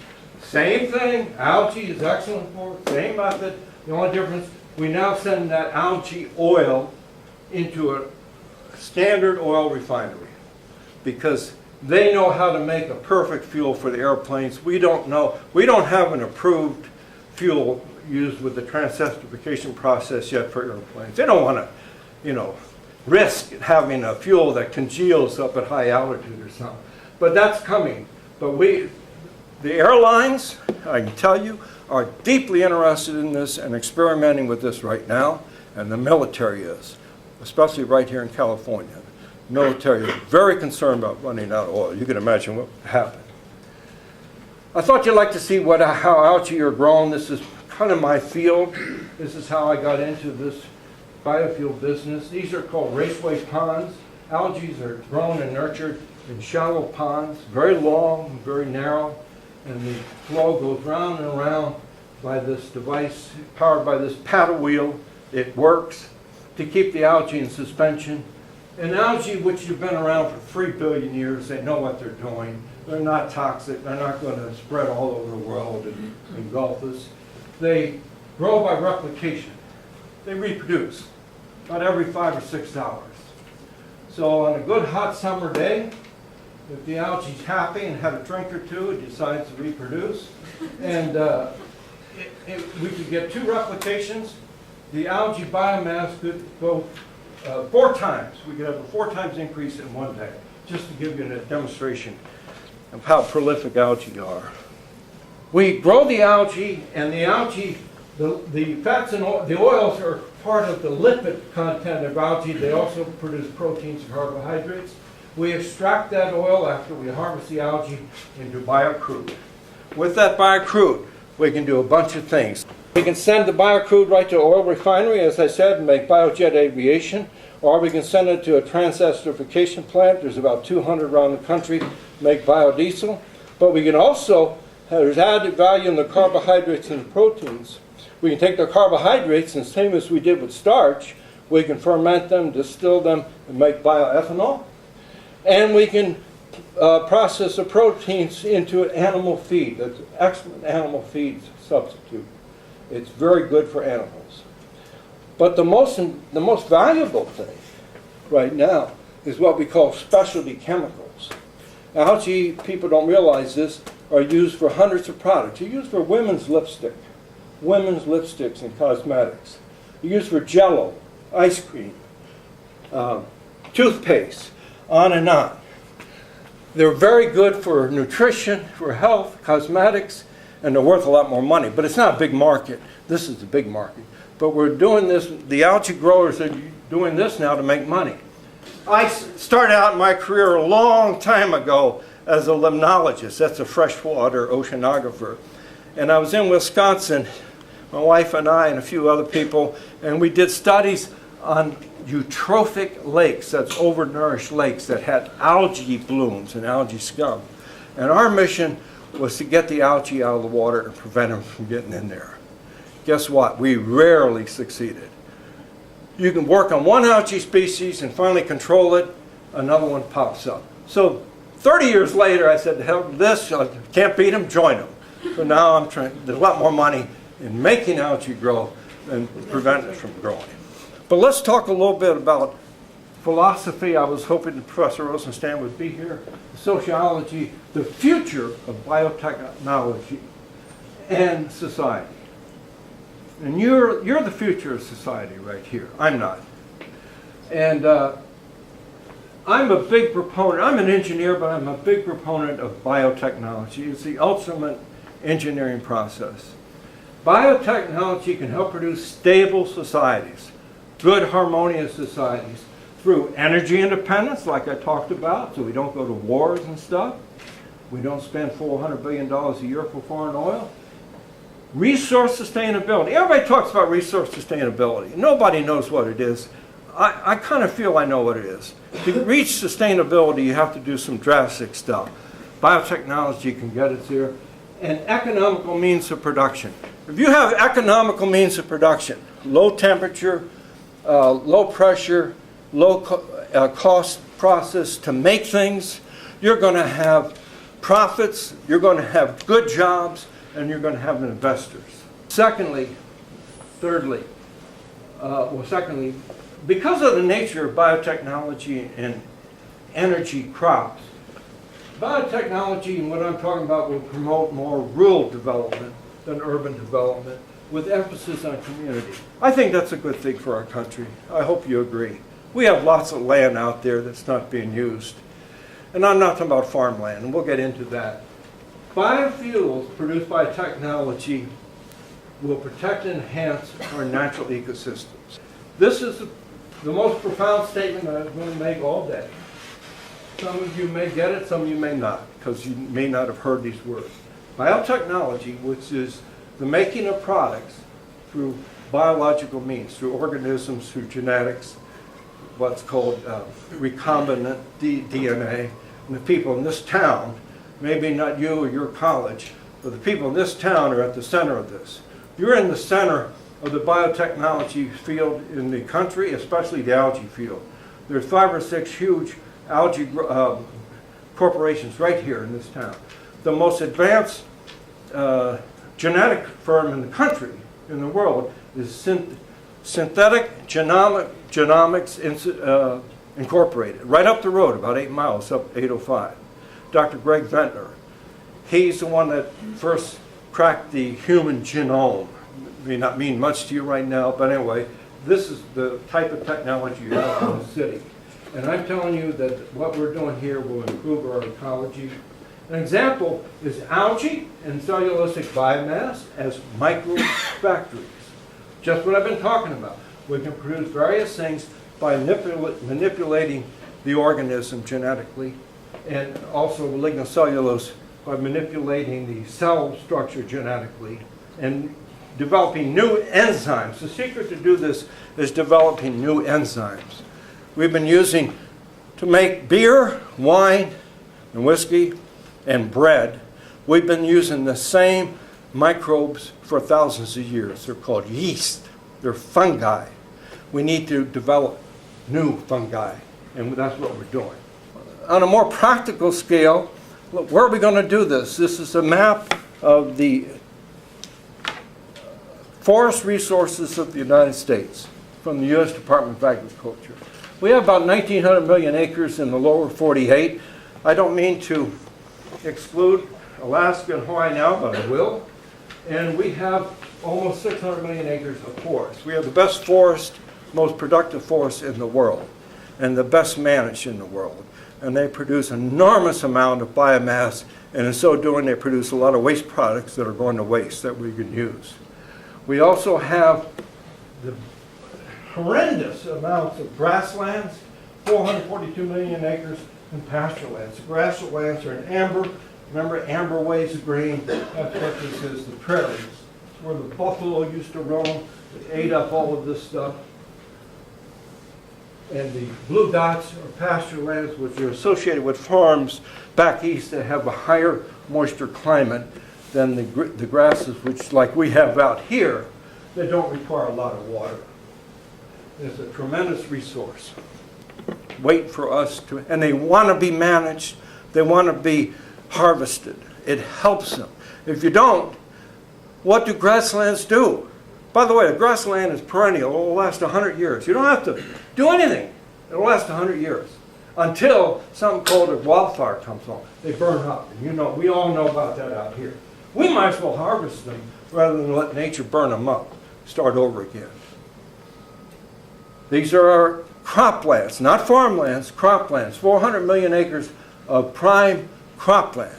Same thing, algae is excellent for it, same method. The only difference, we now send that algae oil into a standard oil refinery because they know how to make a perfect fuel for the airplanes. We don't know. We don't have an approved fuel used with the transesterification process yet for airplanes. They don't want to, risk having a fuel that congeals up at high altitude or something. But that's coming. But the airlines, I can tell you, are deeply interested in this and experimenting with this right now, and the military is, especially right here in California. The military is very concerned about running out of oil. You can imagine what would happen. I thought you'd like to see how algae are grown. This is kind of my field. This is how I got into this biofuel business. These are called raceway ponds. Algae are grown and nurtured in shallow ponds, very long, very narrow, and the flow goes round and around by this device powered by this paddle wheel. It works to keep the algae in suspension. And algae, which have been around for 3 billion years, they know what they're doing. They're not toxic. They're not going to spread all over the world and engulf us. They grow by replication. They reproduce about every 5 or 6 hours. So on a good hot summer day, if the algae's happy and had a drink or two, it decides to reproduce. And we could get 2 replications. The algae biomass could go 4 times. We could have a 4 times increase in one day, just to give you a demonstration of how prolific algae are. We grow the algae, and the algae, the fats and the oils are part of the lipid content of algae. They also produce proteins and carbohydrates. We extract that oil after we harvest the algae into biocrude. With that biocrude, we can do a bunch of things. We can send the biocrude right to an oil refinery, as I said, and make biojet aviation, or we can send it to a transesterification plant. There's about 200 around the country, make biodiesel. But we can also, there's added value in the carbohydrates and the proteins. We can take the carbohydrates, and same as we did with starch, we can ferment them, distill them, and make bioethanol. And we can process the proteins into animal feed. That's an excellent animal feed substitute. It's very good for animals. But the most valuable thing right now is what we call specialty chemicals. Algae, people don't realize this, are used for hundreds of products. They're used for women's lipstick, women's lipsticks and cosmetics. They're used for Jell-O, ice cream, toothpaste, on and on. They're very good for nutrition, for health, cosmetics, and they're worth a lot more money. But it's not a big market. This is the big market. But we're doing this, the algae growers are doing this now to make money. I started out my career a long time ago as a limnologist. That's a freshwater oceanographer. And I was in Wisconsin, my wife and I and a few other people, and we did studies on eutrophic lakes, that's overnourished lakes that had algae blooms and algae scum. And our mission was to get the algae out of the water and prevent them from getting in there. Guess what? We rarely succeeded. You can work on one algae species and finally control it, another one pops up. So 30 years later, I said, hell, this, can't beat them, join them. So now I'm trying, there's a lot more money in making algae grow than preventing it from growing. But let's talk a little bit about philosophy. I was hoping that Professor Rosenstand would be here. Sociology, the future of biotechnology and society. And you're the future of society right here. I'm not. And I'm a big proponent. I'm an engineer, but I'm a big proponent of biotechnology. It's the ultimate engineering process. Biotechnology can help produce stable societies, good harmonious societies, through energy independence, like I talked about, so we don't go to wars and stuff. We don't spend $400 billion a year for foreign oil. Resource sustainability. Everybody talks about resource sustainability. Nobody knows what it is. I kind of feel I know what it is. To reach sustainability, you have to do some drastic stuff. Biotechnology can get us there. And economical means of production. If you have economical means of production, low temperature, low pressure, low cost process to make things, you're going to have profits, you're going to have good jobs, and you're going to have investors. Secondly, because of the nature of biotechnology and energy crops, biotechnology and what I'm talking about will promote more rural development than urban development with emphasis on community. I think that's a good thing for our country. I hope you agree. We have lots of land out there that's not being used. And I'm not talking about farmland, and we'll get into that. Biofuels produced by technology will protect and enhance our natural ecosystems. This is the most profound statement I'm going to make all day. Some of you may get it, some of you may not, because you may not have heard these words. Biotechnology, which is the making of products through biological means, through organisms, through genetics, what's called recombinant DNA. And the people in this town, maybe not you or your college, but the people in this town are at the center of this. You're in the center of the biotechnology field in the country, especially the algae field. There's 5 or 6 huge algae corporations right here in this town. The most advanced genetic firm in the country, in the world, is Synthetic Genomics Incorporated, right up the road, about 8 miles, up 805. Dr. Greg Ventnor, he's the one that first cracked the human genome. It may not mean much to you right now, but anyway, this is the type of technology you have in the city. And I'm telling you that what we're doing here will improve our ecology. An example is algae and cellulosic biomass as microfactories. Just what I've been talking about. We can produce various things by manipulating the organism genetically, and also lignocellulose by manipulating the cell structure genetically and developing new enzymes. The secret to do this is developing new enzymes. We've been using to make beer, wine, and whiskey, and bread. We've been using the same microbes for thousands of years. They're called yeast. They're fungi. We need to develop new fungi, and that's what we're doing. On a more practical scale, look, where are we going to do this? This is a map of the forest resources of the United States from the U.S. Department of Agriculture. We have about 1,900 million acres in the lower 48. I don't mean to exclude Alaska and Hawaii now, but I will. And we have almost 600 million acres of forest. We have the best forest, most productive forest in the world, and the best managed in the world. And they produce an enormous amount of biomass, and in so doing they produce a lot of waste products that are going to waste that we can use. We also have the horrendous amounts of grasslands, 442 million acres, and pasture lands. The grasslands are in amber. Remember, amber waves of green. That's what this is, the prairies. It's where the buffalo used to roam. It ate up all of this stuff. And the blue dots are pasture lands, which are associated with farms back east that have a higher moisture climate than the grasses, which, like we have out here, they don't require a lot of water. It's a tremendous resource. Wait for us to, and they want to be managed. They want to be harvested. It helps them. If you don't, what do grasslands do? By the way, a grassland is perennial. It will last 100 years. You don't have to do anything. It will last 100 years until something called a wildfire comes along. They burn up. And you know, we all know about that out here. We might as well harvest them rather than let nature burn them up. Start over again. These are our croplands, not farmlands, croplands. 400 million acres of prime croplands.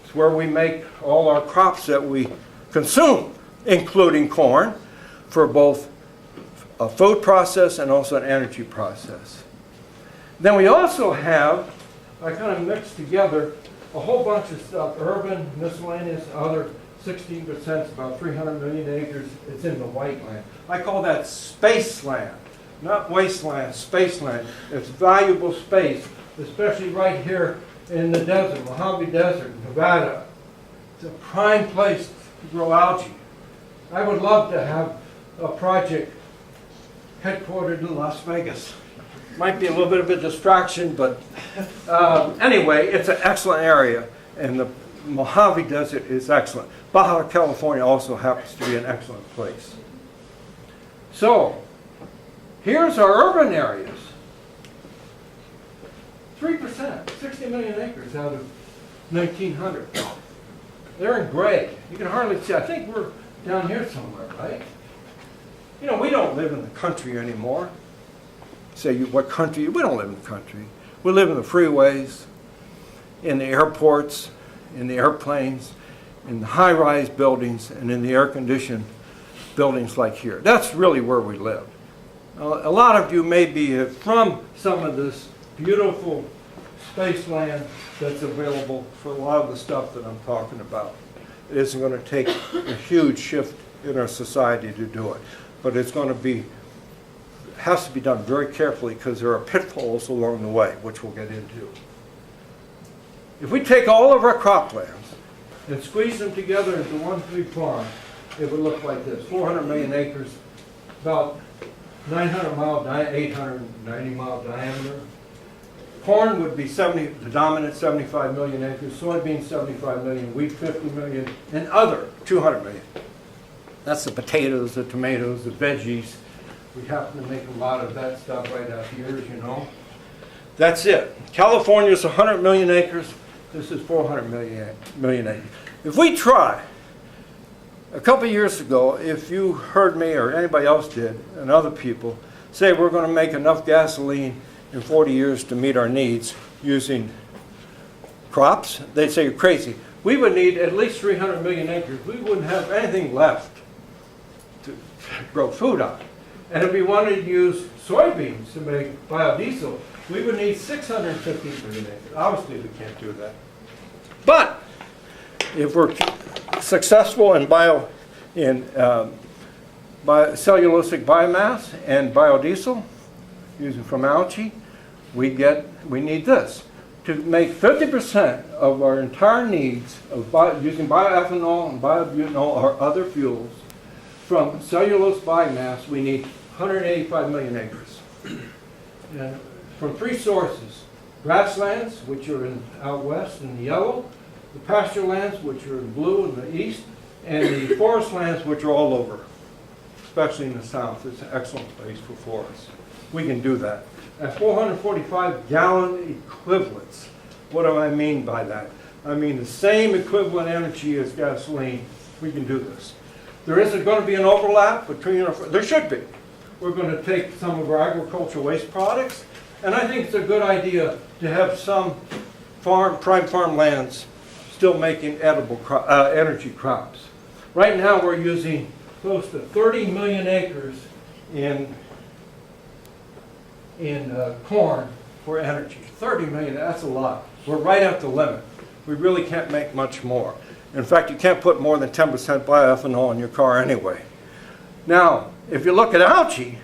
It's where we make all our crops that we consume, including corn, for both a food process and also an energy process. Then we also have, I kind of mixed together a whole bunch of stuff, urban, miscellaneous, other, 16%, about 300 million acres. It's in the white land. I call that space land, not wasteland, space land. It's valuable space, especially right here in the desert, Mojave Desert, Nevada. It's a prime place to grow algae. I would love to have a project headquartered in Las Vegas. Might be a little bit of a distraction, but anyway, it's an excellent area, and the Mojave Desert is excellent. Baja California also happens to be an excellent place. So, here's our urban areas. 3%, 60 million acres out of 1,900. They're in gray. You can hardly see. I think we're down here somewhere, right? You know, we don't live in the country anymore. Say, what country? We don't live in the country. We live in the freeways, in the airports, in the airplanes, in the high-rise buildings, and in the air-conditioned buildings like here. That's really where we live. A lot of you may be from some of this beautiful space land that's available for a lot of the stuff that I'm talking about. It isn't going to take a huge shift in our society to do it, but it's going to be has to be done very carefully because there are pitfalls along the way, which we'll get into. If we take all of our croplands and squeeze them together into one big farm, it would look like this: 400 million acres, about 890 mile diameter. Corn would be the dominant 75 million acres, soybeans 75 million, wheat 50 million, and other 200 million. That's the potatoes, the tomatoes, the veggies. We happen to make a lot of that stuff right out here, as you know. That's it. California is 100 million acres. This is 400 million acres. If we try, a couple of years ago, if you heard me or anybody else did, and other people, say we're going to make enough gasoline in 40 years to meet our needs using crops, they'd say you're crazy. We would need at least 300 million acres. We wouldn't have anything left to grow food on. And if we wanted to use soybeans to make biodiesel, we would need 650 million acres. Obviously, we can't do that. But if we're successful in cellulosic biomass and biodiesel, using from algae, we need this. To make 50% of our entire needs of using bioethanol and biobutanol or other fuels from cellulose biomass, we need 185 million acres. And from three sources: grasslands, which are out west in the yellow, the pasture lands, which are in blue in the east, and the forest lands, which are all over, especially in the south. It's an excellent place for forests. We can do that. At 445 gallon equivalents, what do I mean by that? I mean the same equivalent energy as gasoline. We can do this. There isn't going to be an overlap between there should be. We're going to take some of our agricultural waste products, and I think it's a good idea to have some prime farm lands still making edible energy crops. Right now we're using close to 30 million acres in corn for energy. 30 million, that's a lot. We're right at the limit. We really can't make much more. In fact, you can't put more than 10% bioethanol in your car anyway. Now, if you look at algae,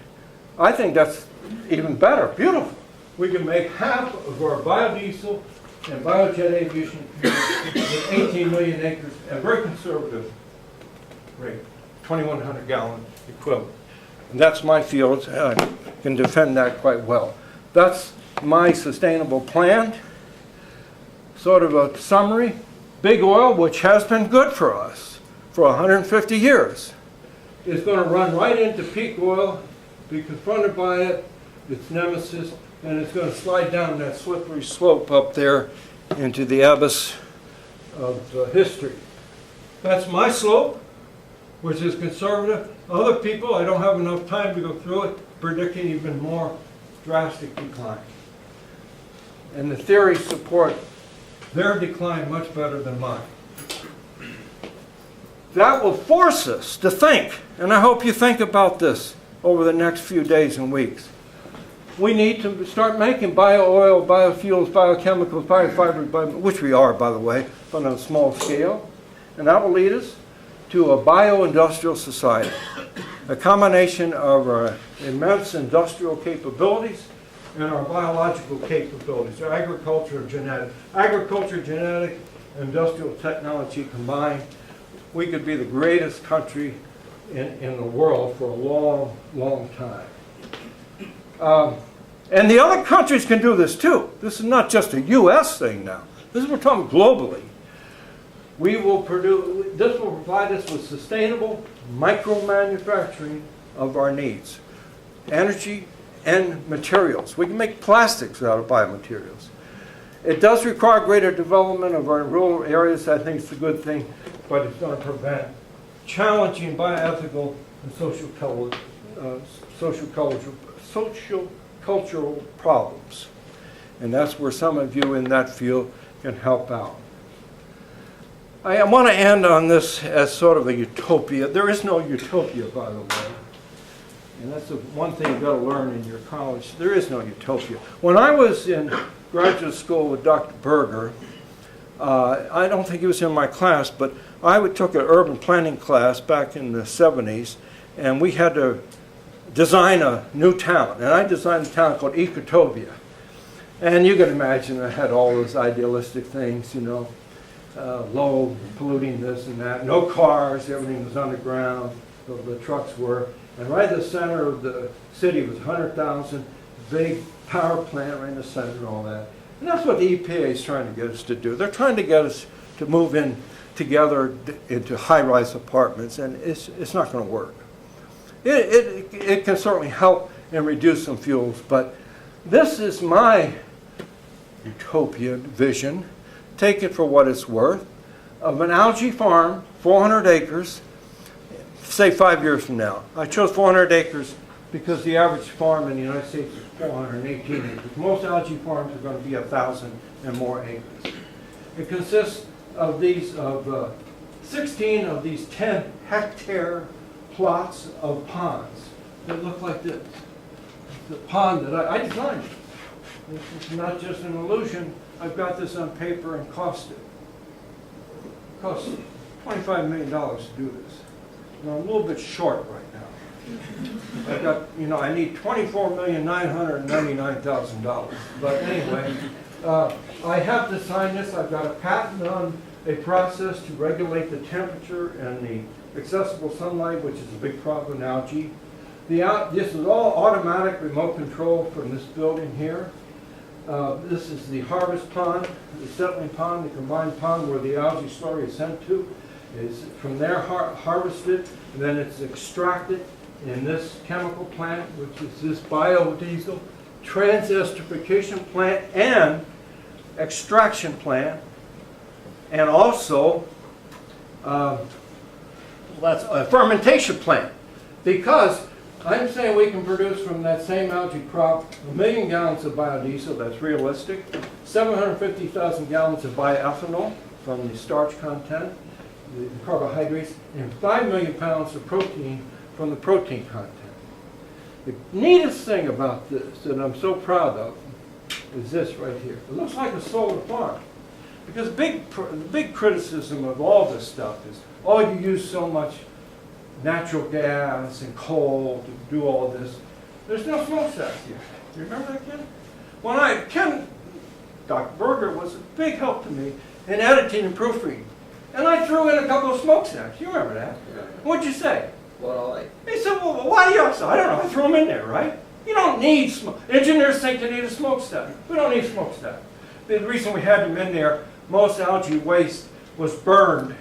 I think that's even better, beautiful. We can make half of our biodiesel and biojet aviation with 18 million acres at a very conservative rate, 2,100 gallon equivalent. And that's my field. I can defend that quite well. That's my sustainable plan. Sort of a summary. Big oil, which has been good for us for 150 years, is going to run right into peak oil, be confronted by it, its nemesis, and it's going to slide down that slippery slope up there into the abyss of history. That's my slope, which is conservative. Other people, I don't have enough time to go through it, predicting even more drastic decline. And the theories support their decline much better than mine. That will force us to think, and I hope you think about this over the next few days and weeks. We need to start making bio-oil, biofuels, biochemicals, biofibers, which we are, by the way, on a small scale. And that will lead us to a bio-industrial society, a combination of our immense industrial capabilities and our biological capabilities, our agriculture, genetic, industrial technology combined. We could be the greatest country in the world for a long, long time. And the other countries can do this too. This is not just a U.S. thing now. This is what we're talking globally. This will provide us with sustainable micro-manufacturing of our needs. Energy and materials. We can make plastics out of biomaterials. It does require greater development of our rural areas. I think it's a good thing, but it's going to prevent challenging bioethical and social-cultural problems. And that's where some of you in that field can help out. I want to end on this as sort of a utopia. There is no utopia, by the way. And that's the one thing you've got to learn in your college. There is no utopia. When I was in graduate school with Dr. Berger, I don't think he was in my class, but I took an urban planning class back in the 70s, and we had to design a new town. And I designed a town called Ecotopia. And you can imagine I had all those idealistic things, you know, low polluting this and that, no cars, everything was underground, the trucks were. And right at the center of the city was 100,000, big power plant right in the center and all that. And that's what the EPA is trying to get us to do. They're trying to get us to move in together into high-rise apartments, and it's not going to work. It can certainly help and reduce some fuels, but this is my utopian vision, take it for what it's worth, of an algae farm, 400 acres, say 5 years from now. I chose 400 acres because the average farm in the United States is 418 acres. Most algae farms are going to be 1,000 and more acres. It consists of 16 of these 10-hectare plots of ponds that look like this. The pond that I designed. This is not just an illusion. I've got this on paper and costed. It cost $25 million to do this. Now, I'm a little bit short right now. I've got, you know, I need $24,999,000. But anyway, I have designed this. I've got a patent on a process to regulate the temperature and the accessible sunlight, which is a big problem in algae. This is all automatic remote control from this building here. This is the harvest pond, the settling pond, the combined pond where the algae slurry is sent to. Is from there harvested, and then it's extracted in this chemical plant, which is this biodiesel transesterification plant and extraction plant, and also that's a fermentation plant. Because I'm saying we can produce from that same algae crop 1 million gallons of biodiesel, that's realistic, 750,000 gallons of bioethanol from the starch content, the carbohydrates, and 5 million pounds of protein from the protein content. The neatest thing about this that I'm so proud of is this right here. It looks like a solar farm. Because the big criticism of all this stuff is, oh, you use so much natural gas and coal to do all this. There's no smokestacks here. Do you remember that, Ken? Dr. Berger was a big help to me in editing and proofreading. And I threw in a couple of smokestacks. You remember that? Yeah. What'd you say? Well, He said, well, why do you? I don't know. I threw them in there, right? You don't need smoke. Engineers think you need a smokestack. We don't need a smokestack. The reason we had them in there, most algae waste was burned,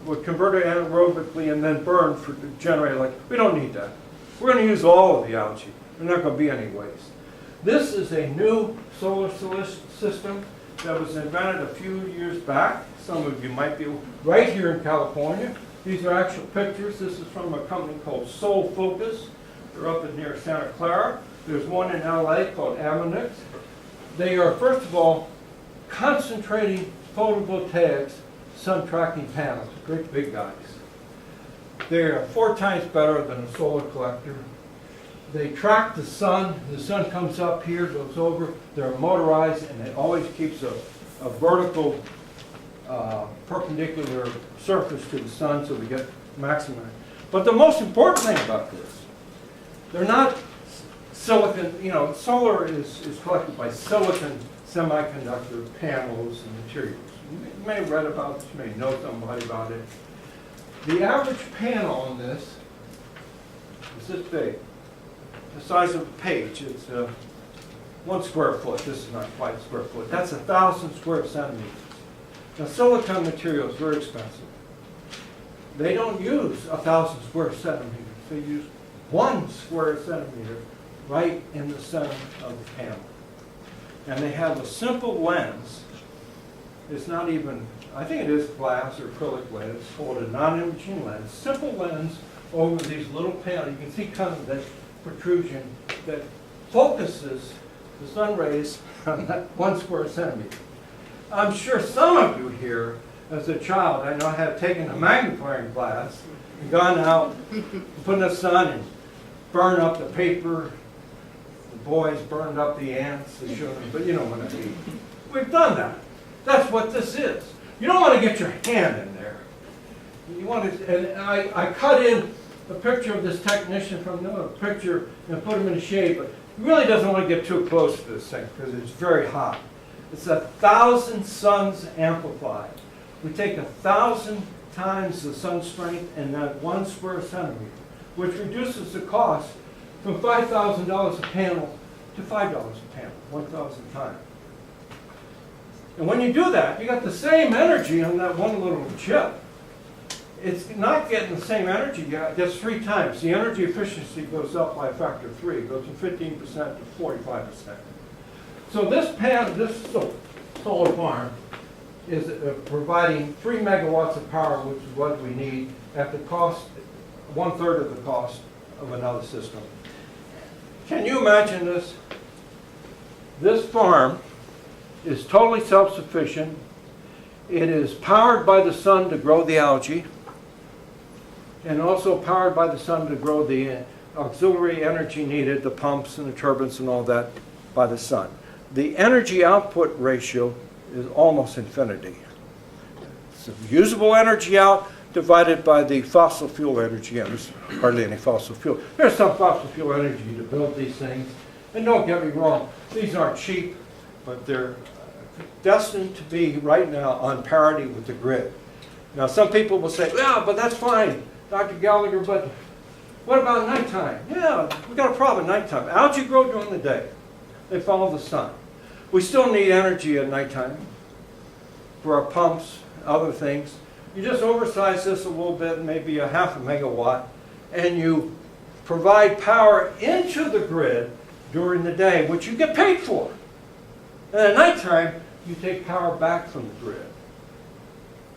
was converted anaerobically and then burned to generate electricity. We don't need that. We're going to use all of the algae. There's not going to be any waste. This is a new solar system that was invented a few years back. Some of you might be right here in California. These are actual pictures. This is from a company called Sol Focus. They're up in near Santa Clara. There's one in LA called Amonix. They are, first of all, concentrating photovoltaics sun tracking panels, great big guys. They're 4 times better than a solar collector. They track the sun comes up here, goes over, they're motorized, and it always keeps a vertical perpendicular surface to the sun so we get maximum. But the most important thing about this, they're not silicon, you know, solar is collected by silicon semiconductor panels and materials. You may have read about this, you may know somebody about it. The average panel on this is this big, the size of a page. It's 1 square foot. This is not quite a square foot. That's 1,000 square centimeters. Now, silicon material is very expensive. They don't use 1,000 square centimeters. They use 1 square centimeter right in the center of the panel. And they have a simple lens. It's not even, I think it is glass or acrylic lens. It's called a non-imaging lens. Simple lens over these little panels. You can see kind of that protrusion that focuses the sun rays on that 1 square centimeter. I'm sure some of you here, as a child, I know have taken a magnifying glass and gone out, put in the sun and burned up the paper. The boys burned up the ants, the sugar, but you know what I mean. We've done that. That's what this is. You don't want to get your hand in there. You want to, and I cut in a picture of this technician from another picture and put him in the shade, but he really doesn't want to get too close to this thing because it's very hot. It's 1,000 suns amplified. We take 1,000 times the sun strength and that 1 square centimeter, which reduces the cost from $5,000 a panel to $5 a panel, 1,000 times. And when you do that, you got the same energy on that one little chip. It's not getting the same energy, it gets 3 times. The energy efficiency goes up by a factor of 3. It goes from 15% to 45%. So this solar farm is providing 3 megawatts of power, which is what we need at the cost, 1/3 of the cost of another system. Can you imagine this? This farm is totally self-sufficient. It is powered by the sun to grow the algae, and also powered by the sun to grow the auxiliary energy needed, the pumps and the turbines and all that, by the sun. The energy output ratio is almost infinity. It's the usable energy out divided by the fossil fuel energy in. There's hardly any fossil fuel. There's some fossil fuel energy to build these things. And don't get me wrong, these aren't cheap, but they're destined to be right now on parity with the grid. Now some people will say, yeah, but that's fine, Dr. Gallagher, but what about nighttime? Yeah, we got a problem at nighttime. Algae grow during the day. They follow the sun. We still need energy at nighttime for our pumps, other things. You just oversize this a little bit, maybe a 0.5 megawatt, and you provide power into the grid during the day, which you get paid for. And at nighttime, you take power back from the grid.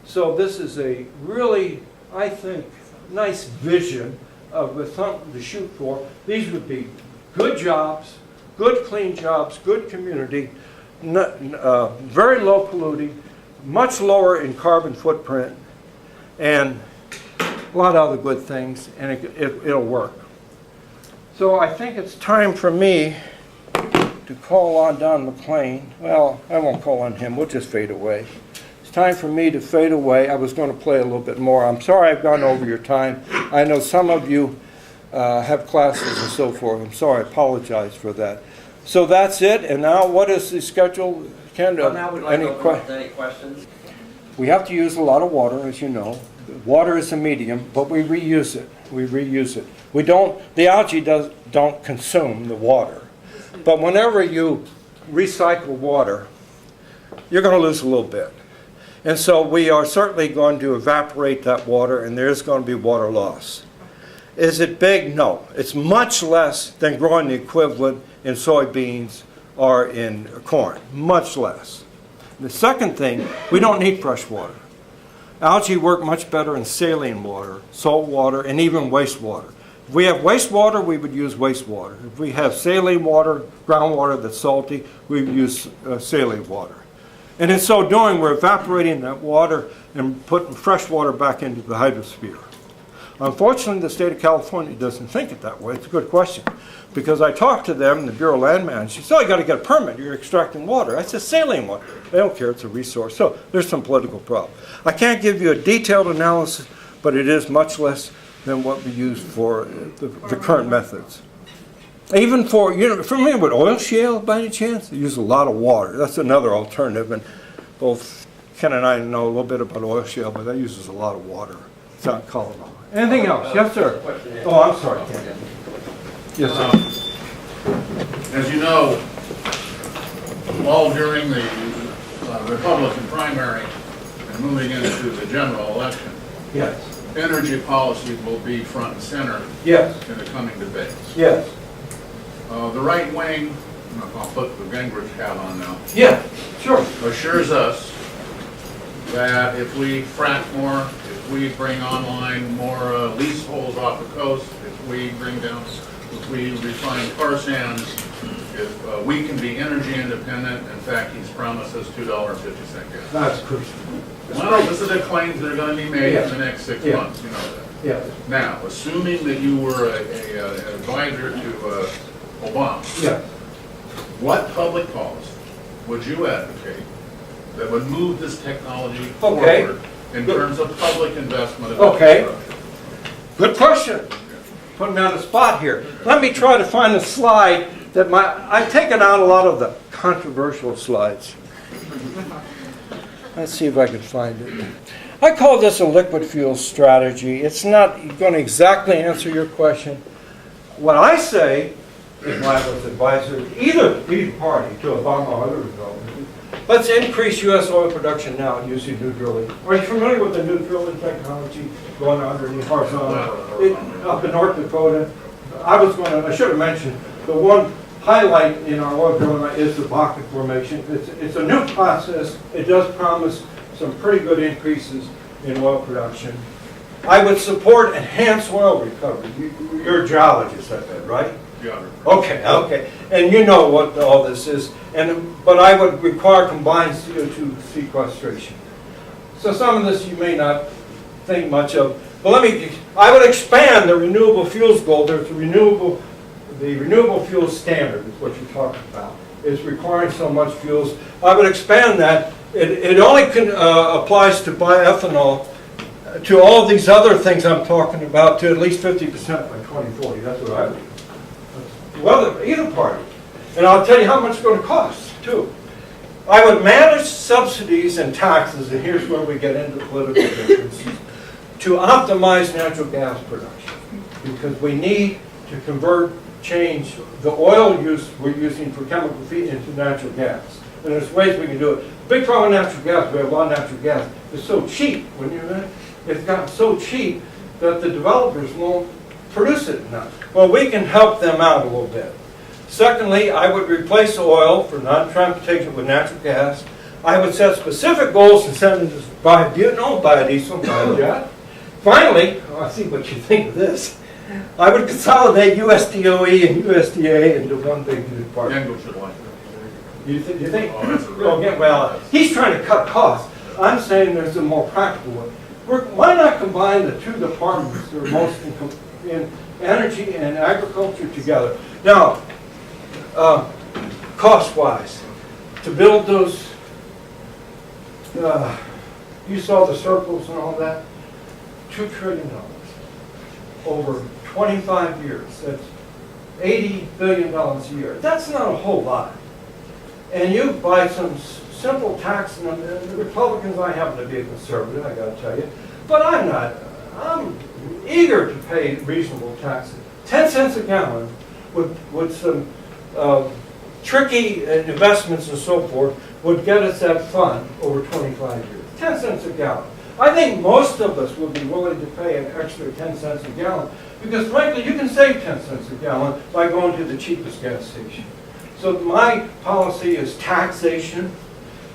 So this is a really, I think, nice vision of something to shoot for. These would be good jobs, good clean jobs, good community, very low polluting, much lower in carbon footprint, and a lot of other good things, and it'll work. So I think it's time for me to call on Don McLean. Well, I won't call on him, we'll just fade away. It's time for me to fade away. I was going to play a little bit more. I'm sorry I've gone over your time. I know some of you have classes and so forth. I'm sorry, I apologize for that. So that's it, and now what is the schedule? Ken, Now we'd like to open up to any questions. We have to use a lot of water, as you know. Water is a medium, but we reuse it. We reuse it. We don't, the algae don't consume the water. But whenever you recycle water, you're going to lose a little bit. And so we are certainly going to evaporate that water, and there's going to be water loss. Is it big? No. It's much less than growing the equivalent in soybeans or in corn. Much less. The second thing, we don't need fresh water. Algae work much better in saline water, salt water, and even wastewater. If we have wastewater, we would use wastewater. If we have saline water, groundwater that's salty, we would use saline water. And in so doing, we're evaporating that water and putting fresh water back into the hydrosphere. Unfortunately, the state of California doesn't think it that way. It's a good question. Because I talked to them, the Bureau of Land Management, she said, oh, you got to get a permit. You're extracting water. I said, saline water. They don't care. It's a resource. So there's some political problem. I can't give you a detailed analysis, but it is much less than what we use for the current methods. Even for, familiar with oil shale by any chance? They use a lot of water. That's another alternative. And both Ken and I know a little bit about oil shale, but that uses a lot of water. It's not Colorado. Anything else? Yes, sir. Oh, I'm sorry, Ken. Yes, sir. As you know, all during the Republican primary and moving into the general election, Yes. energy policy will be front and center Yes. in the coming debates. Yes. The right wing, I'll put the Gingrich hat on now, Yeah, sure. assures us that if we frack more, if we bring online more leaseholds off the coast, if we refine tar sands, if we can be energy independent. In fact, he's promised us $2.50 gas. That's crucial. Well, this are the claims that are going to be made in the next 6 Yeah. months, you know that. Yeah. Now, assuming that you were an advisor to Obama, Yeah. what public policy would you advocate that would move this technology Okay. forward in terms of public investment? Okay. Good question. Put me on the spot here. Let me try to find a slide that I've taken out a lot of the controversial slides. Let's see if I can find it. I call this a liquid fuel strategy. It's not going to exactly answer your question. What I say, if I was advisor to either party, to Obama or other development, let's increase U.S. oil production now using new drilling. Are you familiar with the new drilling technology going underneath horizontal? Up in North Dakota, I should have mentioned, the one highlight in our oil drilling is the Bakken Formation. It's a new process. It does promise some pretty good increases in oil production. I would support enhanced oil recovery. You're a geologist, I bet, right? Geography. Okay. And you know what all this is. But I would require combined CO2 sequestration. So some of this you may not think much of. But I would expand the renewable fuels goal. There's the renewable fuel standard is what you're talking about. It's requiring so much fuels. I would expand that. It only applies to bioethanol, to all these other things I'm talking about, to at least 50% by 2040. That's what I would do. Well, either party. And I'll tell you how much it's going to cost, too. I would manage subsidies and taxes, and here's where we get into political differences, to optimize natural gas production. Because we need to change the oil use we're using for chemical feed into natural gas. And there's ways we can do it. The big problem with natural gas, we have a lot of natural gas, it's so cheap. It's gotten so cheap that the developers won't produce it enough. Well, we can help them out a little bit. Secondly, I would replace oil for non-transportation with natural gas. I would set specific goals and incentives by biodiesel, biojet. Finally, I'll see what you think of this. I would consolidate USDOE and USDA into one big department. Engel should like that. You think? Oh, that's a Well, he's trying to cut costs. I'm saying there's a more practical way. Why not combine the two departments that are most in energy and agriculture together? Now, cost-wise, to build those, you saw the circles and all that, $2 trillion over 25 years. That's $80 billion a year. That's not a whole lot. And you, by some simple tax, and the Republicans, I happen to be a conservative, I got to tell you, but I'm not. I'm eager to pay reasonable taxes. 10 cents a gallon with some tricky investments and so forth would get us that fund over 25 years. 10 cents a gallon. I think most of us would be willing to pay an extra 10 cents a gallon because, frankly, you can save 10 cents a gallon by going to the cheapest gas station. So my policy is taxation,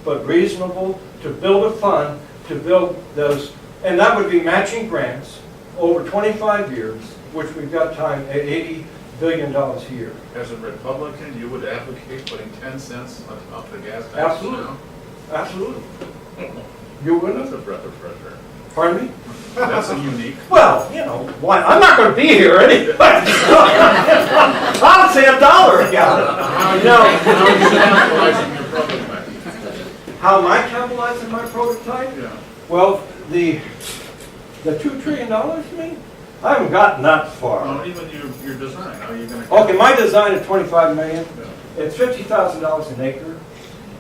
but reasonable, to build a fund, to build those, and that would be matching grants over 25 years, which we've got time at $80 billion a year. As a Republican, you would advocate putting 10 cents on top of the gas tax? Absolutely. Now? Absolutely. You wouldn't? That's a breath of fresh air. Pardon me? That's a unique. Well, you know, why? I'm not going to be here anyway. I'll say $1 a gallon. How are you capitalizing your prototype? How am I capitalizing my prototype? Yeah. Well, the $2 trillion, you mean? I haven't gotten that far. Well, even your design, how are you going to? Okay, my design is $25 million. Yeah. It's $50,000 an acre,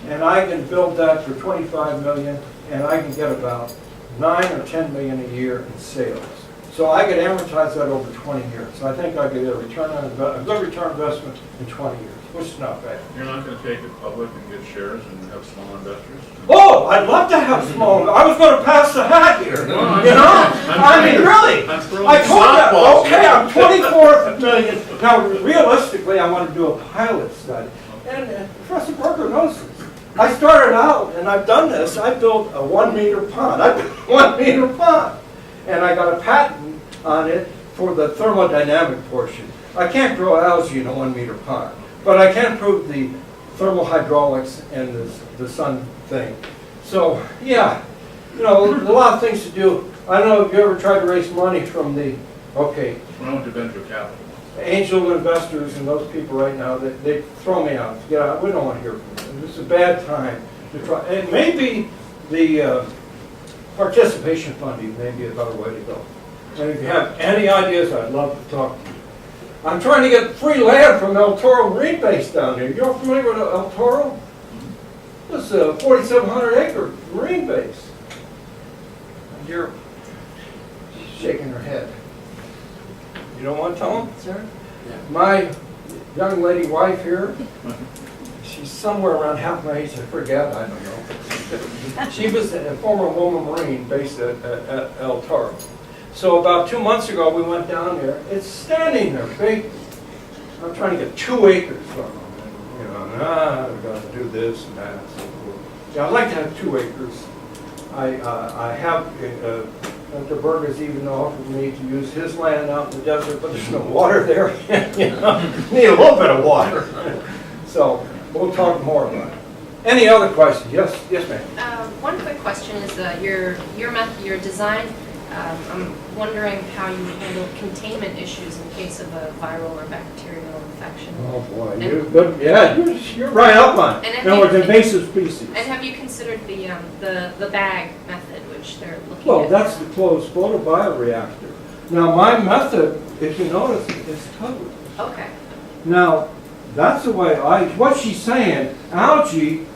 and I can build that for $25 million, and I can get about 9 or 10 million a year in sales. So I could amortize that over 20 years. So I think I get a good return on investment in 20 years, which is not bad. You're not going to take it public and get shares and have small investors? Oh, I'd love to have small. I was going to pass the hat here. No, I'm- You know? I'm I mean, really. I'm throwing I told you. softballs. Okay, I'm 24 million. Now, realistically, I want to do a pilot study. And Professor Parker knows this. I started out, and I've done this, I built a 1 meter pond. I built a 1 meter pond. And I got a patent on it for the thermodynamic portion. I can't grow algae in a 1 meter pond, but I can prove the thermal hydraulics and the sun thing. So, yeah, you know, there's a lot of things to do. I don't know if you ever tried to raise money from the, okay, We're on to venture capital. angel investors and those people right now, they throw me out. Yeah, we don't want to hear from them. It's a bad time to try. And maybe the participation funding may be a better way to go. And if you have any ideas, I'd love to talk to you. I'm trying to get free land from El Toro Marine Base down here. You're familiar with El Toro? This is a 4,700 acre Marine base. And you're shaking her head. You don't want to tell them? Sir? My young lady wife here, she's somewhere around half my age, I forget, I don't know. She was a former Loma Marine based at El Toro. So about 2 months ago, we went down there. It's standing there, big. I'm trying to get 2 acres from them. You know, I've got to do this and that and so forth. Yeah, I'd like to have 2 acres. I have, Dr. Burgers even offered me to use his land out in the desert, but there's no water there. You know, need a little bit of water. So we'll talk more about it. Any other questions? Yes, yes, ma'am. One quick question is your design. I'm wondering how you would handle containment issues in case of a viral or bacterial infection. Oh boy, you're right up on it. And No, it's invasive species. And have you considered the bag method, which they're looking Well, at? that's the closed photobioreactor. Now, my method, if you notice, is covered. Okay. Now, that's the way what she's saying, algae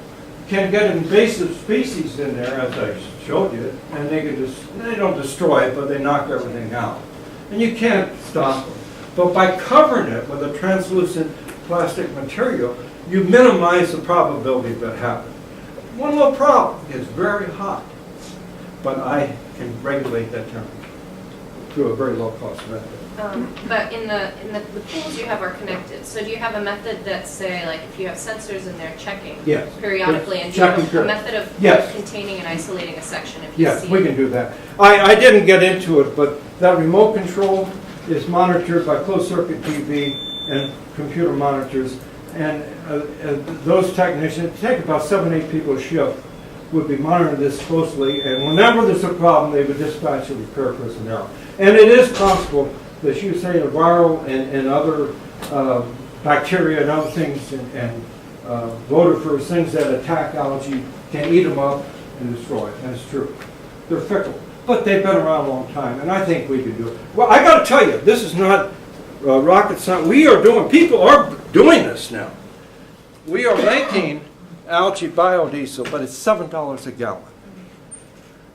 can get invasive species in there, as I showed you, and they don't destroy it, but they knock everything out. And you can't stop them. But by covering it with a translucent plastic material, you minimize the probability of that happening. One little problem, it's very hot, but I can regulate that temperature through a very low-cost method. But in the pools you have are connected. So do you have a method that, say, like if you have sensors in there checking Yes. periodically, and do you have Checking a method of Yes. containing and isolating a section if you Yes, see we it? can do that. I didn't get into it, but that remote control is monitored by closed-circuit TV and computer monitors. And those technicians, take about 7 or 8 people a shift, would be monitoring this closely. And whenever there's a problem, they would dispatch the repair personnel. And it is possible that you say the viral and other bacteria and other things and rotifers, things that attack algae, can eat them up and destroy it. That's true. They're fickle, but they've been around a long time, and I think we can do it. Well, I got to tell you, this is not rocket science. People are doing this now. We are making algae biodiesel, but it's $7 a gallon.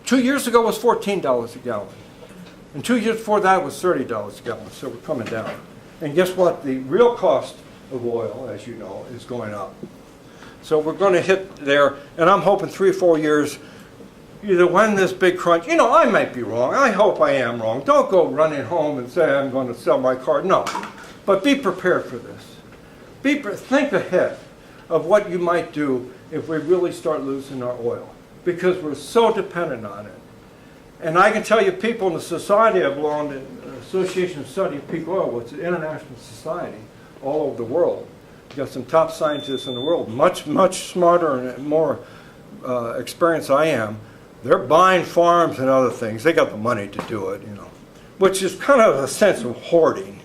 2 years ago it was $14 a gallon. And 2 years before that was $30 a gallon, so we're coming down. And guess what? The real cost of oil, as you know, is going up. So we're going to hit there, and I'm hoping 3 or 4 years, either when this big crunch, you know, I might be wrong. I hope I am wrong. Don't go running home and say I'm going to sell my car. No. But be prepared for this. Think ahead of what you might do if we really start losing our oil, because we're so dependent on it. And I can tell you, people in the society I belong to, Association of Study of Peak Oil, which is an international society all over the world. You've got some top scientists in the world, much, much smarter and more experienced I am. They're buying farms and other things. They got the money to do it, you know, which is kind of a sense of hoarding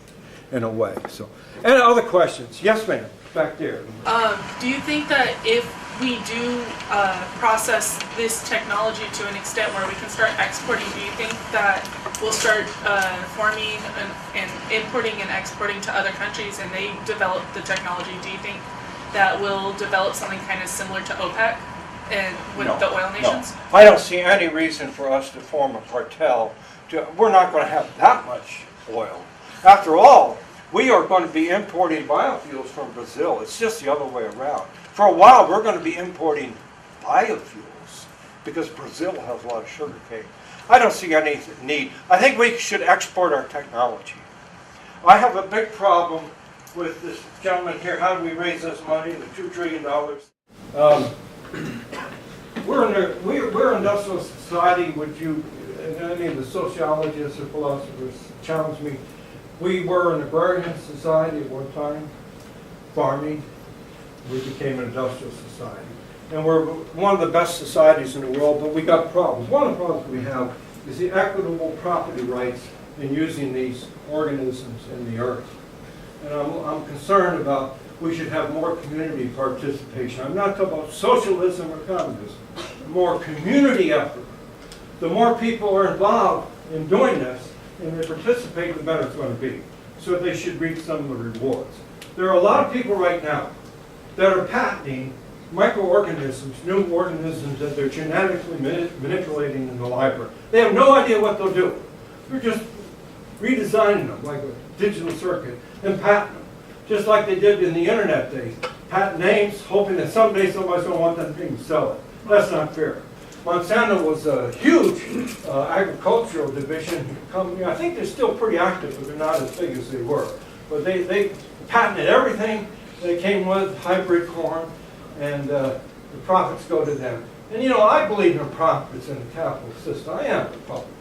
in a way. So, any other questions? Yes, ma'am, back there. Do you think that if we do process this technology to an extent where we can start exporting, do you think that we'll start forming and importing and exporting to other countries and they develop the technology? Do you think that we'll develop something kind of similar to OPEC and with the oil nations? No. I don't see any reason for us to form a cartel. We're not going to have that much oil. After all, we are going to be importing biofuels from Brazil. It's just the other way around. For a while, we're going to be importing biofuels because Brazil has a lot of sugar cane. I don't see any need. I think we should export our technology. I have a big problem with this gentleman here. How do we raise this money, the $2 trillion? We're an industrial society. Would you, any of the sociologists or philosophers challenge me? We were an agrarian society at one time, farming. We became an industrial society. And we're one of the best societies in the world, but we got problems. One of the problems we have is the equitable property rights in using these organisms in the earth. And I'm concerned about we should have more community participation. I'm not talking about socialism or communism, more community effort. The more people are involved in doing this, and they participate, the better it's going to be. So they should reap some of the rewards. There are a lot of people right now that are patenting microorganisms, new organisms that they're genetically manipulating in the library. They have no idea what they'll do. They're just redesigning them like a digital circuit and patent them. Just like they did in the internet days. Patent names, hoping that someday somebody's going to want that thing to sell it. That's not fair. Monsanto was a huge agricultural division company. I think they're still pretty active, but they're not as big as they were. But they patented everything they came with, hybrid corn, and the profits go to them. And you know, I believe in profits in the capitalist system. I am a Republican.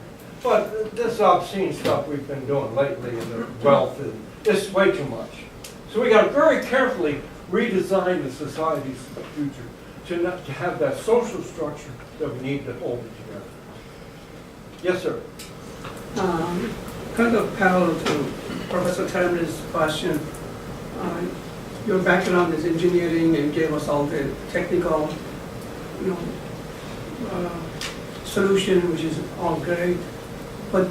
But this obscene stuff we've been doing lately in the wealth, is way too much. So we got to very carefully redesign the society's future to have that social structure that we need to hold it together. Yes, sir. Kind of parallel to Professor Termer's question. Your background is engineering and gave us all the technical, solution, which is all great. But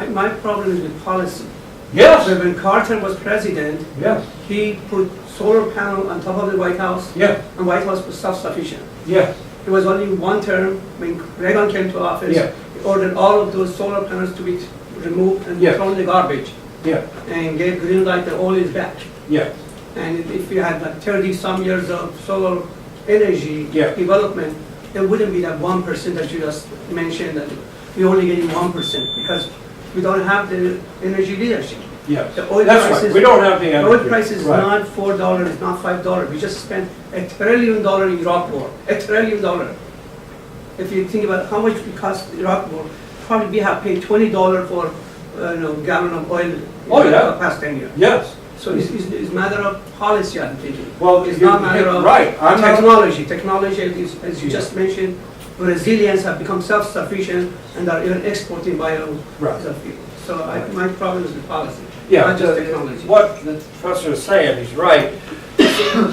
my problem is with policy. Yes. So when Carter was president, Yes. he put solar panel on top of the White House, Yes. and White House was self-sufficient. Yes. It was only one term when Reagan came to office. Yeah. He ordered all of those solar panels to be removed and Yeah. thrown in the garbage, Yes. and gave green light that oil is back. Yes. And if you had like 30-some years of solar energy Yeah. development, there wouldn't be that 1% that you just mentioned, that we're only getting 1% because we don't have the energy leadership. Yes. The oil That's prices- right. We don't have the The energy. oil price is Right. not $4, it's not $5. We just spent $1 trillion in Iraq war, $1 trillion. If you think about how much it cost Iraq war, probably we have paid $20 for gallon of oil in Oh, the yeah. past 10 years. Yes. So it's a matter of policy, I'm thinking. Well, It's you not a matter hit of right. I'm not- technology. Technology, as you Yeah. just mentioned, Brazilians have become self-sufficient and are even exporting bio. Right. So my problem is with policy, Yeah, not just technology. what the professor is saying, he's right.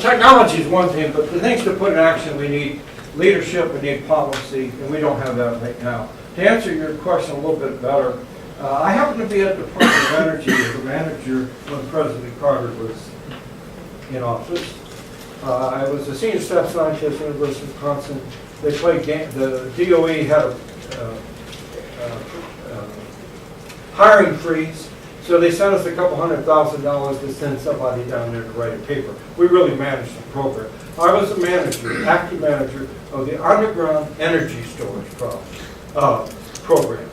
Technology is one thing, but the things to put in action, we need leadership, we need policy, and we don't have that right now. To answer your question a little bit better, I happened to be at the Department of Energy as a manager when President Carter was in office. I was a senior staff scientist at the University of Wisconsin. They played the DOE had a hiring freeze, so they sent us a couple $100,000 to send somebody down there to write a paper. We really managed the program. I was a manager, active manager of the underground energy storage program.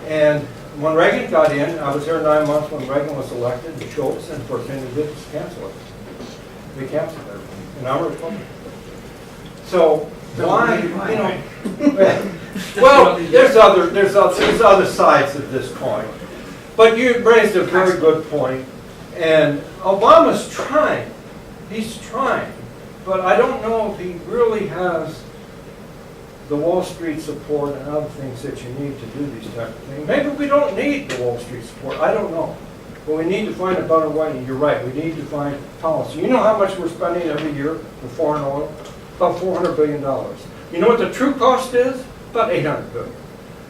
And when Reagan got in, I was there 9 months when Reagan was elected, and Schultz, and the first thing they did was cancel it. They canceled everything, and I'm a Republican. So why, well, there's other sides of this coin. But you raised a very good point, and Obama's trying. He's trying, but I don't know if he really has the Wall Street support and other things that you need to do these type of things. Maybe we don't need the Wall Street support. I don't know. But we need to find a better way, and you're right, we need to find policy. You know how much we're spending every year for foreign oil? About $400 billion. You know what the true cost is? About $800 billion.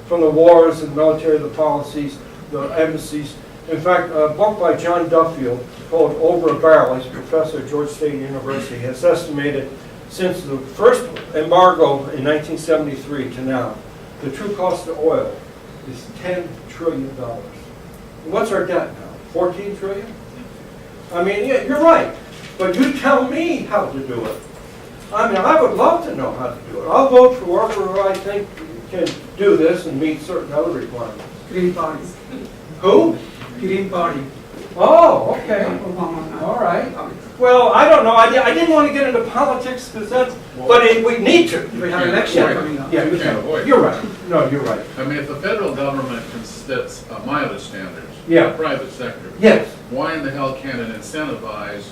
From the wars, the military, the policies, the embassies. In fact, a book by John Duffield called Over a Barrel, he's a professor at Georgia State University, has estimated since the first embargo in 1973 to now, the true cost of oil is $10 trillion. What's our debt now? 14 trillion? I mean, yeah, you're right, but you tell me how to do it. I mean, I would love to know how to do it. I'll vote for whoever I think can do this and meet certain other requirements. Green Party. Who? Green Party. Oh, okay. Obama. All right. Well, I don't know. I didn't want to get into politics because that's, but we need to. We have an election coming up. Yeah, You can't avoid it. you're right. No, you're right. I mean, if the federal government can set mileage standards, Yeah. the private sector, Yes. why in the hell can't it incentivize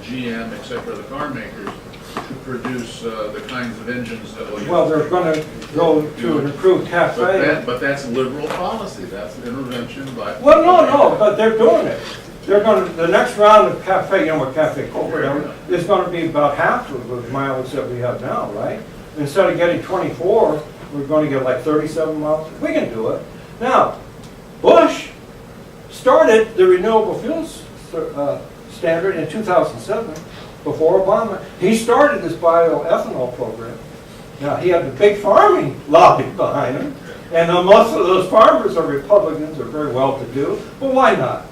GM, et cetera, the car makers, to produce the kinds of engines that will use? Well, they're going to go to an improved cafe. But that's liberal policy, that's intervention by. Well, no, but they're doing it. They're going to, the next round of cafe, you know what Cafe Coca is going to be about half of the mileage that we have now, right? Instead of getting 24, we're going to get like 37 miles. We can do it. Now, Bush started the renewable fuels standard in 2007, before Obama. He started this bioethanol program. Now, he had the big farming lobby behind him, and most of those farmers are Republicans, are very well-to-do, but why not?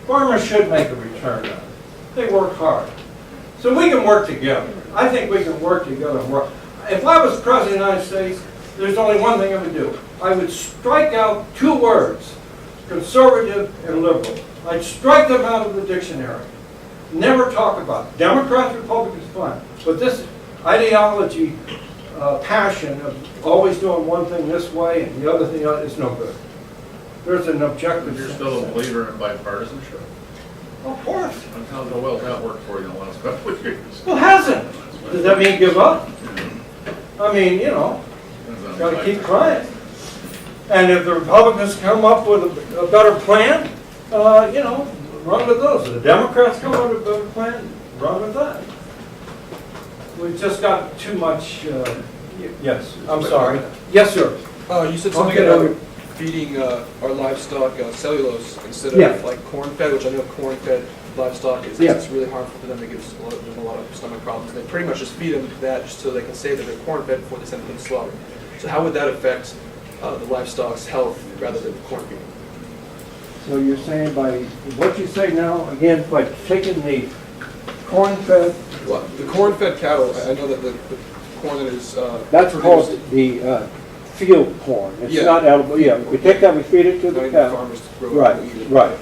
Farmers should make a return on it. They work hard. So we can work together. I think we can work together and work. If I was President of the United States, there's only one thing I would do. I would strike out two words, conservative and liberal. I'd strike them out of the dictionary. Never talk about it. Democrats, Republicans, fine. But this ideology, passion of always doing one thing this way and the other thing is no good. There's an objective. You're still a believer in bipartisanship? Of course. How well that worked for you in the last couple of years? Well, hasn't. Does that mean give up? I mean, got to keep trying. And if the Republicans come up with a better plan, run with those. If the Democrats come up with a better plan, run with that. We've just got too much, yes, I'm sorry. Yes, sir. You said something Okay, about feeding our livestock cellulose instead of Yeah. like corn-fed, which I know corn-fed livestock is Yeah. it's really harmful to them. It gives them a lot of stomach problems. They pretty much just feed them that just so they can say that they're corn-fed before they send them to slaughter. So how would that affect the livestock's health rather than corn feeding? So you're saying by, what you say now, again, by taking the corn-fed, Well, the corn-fed cattle, I know that the corn that is That's produced- called the field corn. It's Yeah. not edible. Yeah, we take that, we feed it to not the even cow. farmers to grow Right, and eat it. right.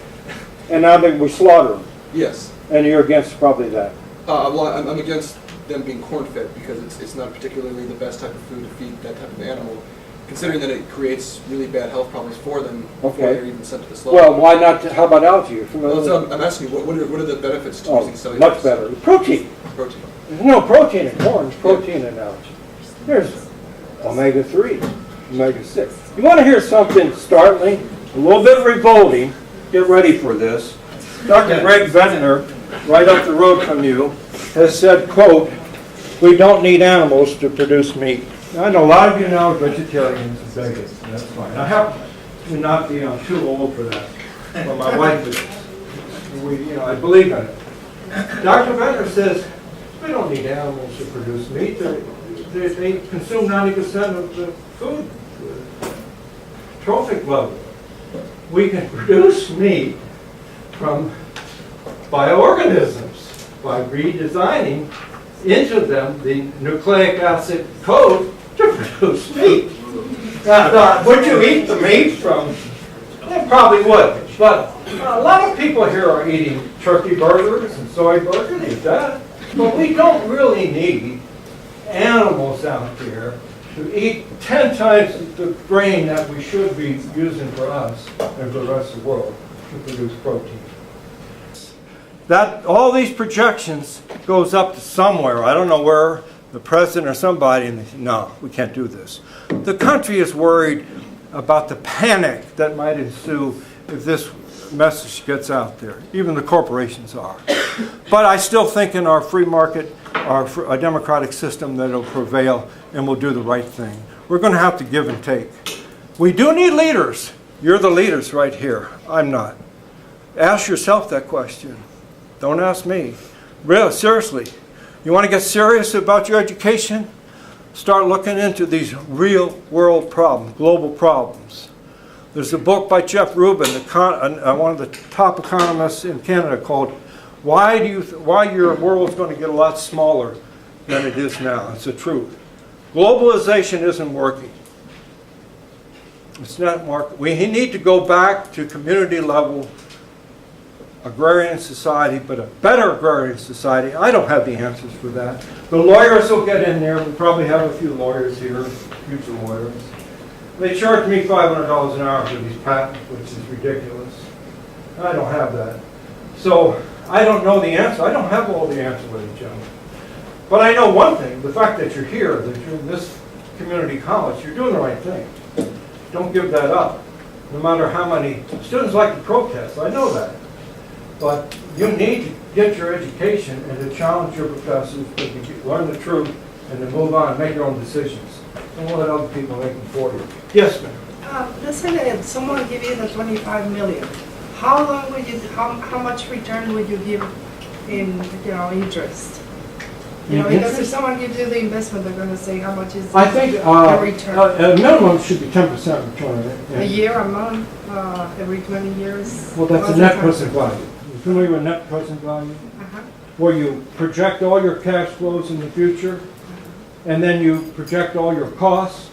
And now we slaughter them, Yes. and you're against probably that. Well, I'm against them being corn-fed because it's not particularly the best type of food to feed that type of animal, considering that it creates really bad health problems for them before Okay. they're even sent to the slaughter. Well, why not, how about algae? You're familiar Well, with so that? I'm asking you, what are the benefits to Oh, using cellulose? much better. Protein. Protein. There's no protein in corn, there's protein in algae. There's omega-3, omega-6. You want to hear something startling, a little bit revolting? Get ready for this. Dr. Greg Ventnor, right up the road from you, has said, quote, "We don't need animals to produce meat." Now, I know a lot of you now are vegetarians and vegans, and that's fine. I happen to not be, I'm too old for that, but my wife is. I believe in it. Dr. Ventnor says, we don't need animals to produce meat. They consume 90% of the food, trophic level. We can produce meat from bioorganisms by redesigning into them the nucleic acid code to produce meat. Now, would you eat the meat from? They probably would, but a lot of people here are eating turkey burgers and soy burgers, eat that. But we don't really need animals out there to eat 10 times the grain that we should be using for us and for the rest of the world to produce protein. That all these projections goes up to somewhere. I don't know where, the president or somebody, and they say, no, we can't do this. The country is worried about the panic that might ensue if this message gets out there. Even the corporations are. But I still think in our free market, our democratic system, that it'll prevail and we'll do the right thing. We're going to have to give and take. We do need leaders. You're the leaders right here. I'm not. Ask yourself that question. Don't ask me. Really, seriously. You want to get serious about your education? Start looking into these real world problems, global problems. There's a book by Jeff Rubin, one of the top economists in Canada, called Why Your World's Going to Get a Lot Smaller Than It Is Now. It's the truth. Globalization isn't working. It's not working. We need to go back to community level agrarian society, but a better agrarian society. I don't have the answers for that. The lawyers will get in there. We probably have a few lawyers here, future lawyers. They charge me $500 an hour for these patents, which is ridiculous. I don't have that. So I don't know the answer. I don't have all the answers, ladies and gentlemen. But I know one thing, the fact that you're here, that you're in this community college, you're doing the right thing. Don't give that up. No matter how many students like to protest, I know that. But you need to get your education and to challenge your professors, to learn the truth, and to move on and make your own decisions. Don't let other people make them for you. Yes, ma'am. Let's say that someone give you the 25 million, how long would you, how much return would you give in, interest? Because if someone gives you the investment, they're gonna say how much is I think the return? a minimum should be 10% return. A year, a month, every 20 years? Well, that's What's a the net time? present value. You familiar with net present value? Uh-huh. Where you project all your cash flows in the future, and then you project all your costs,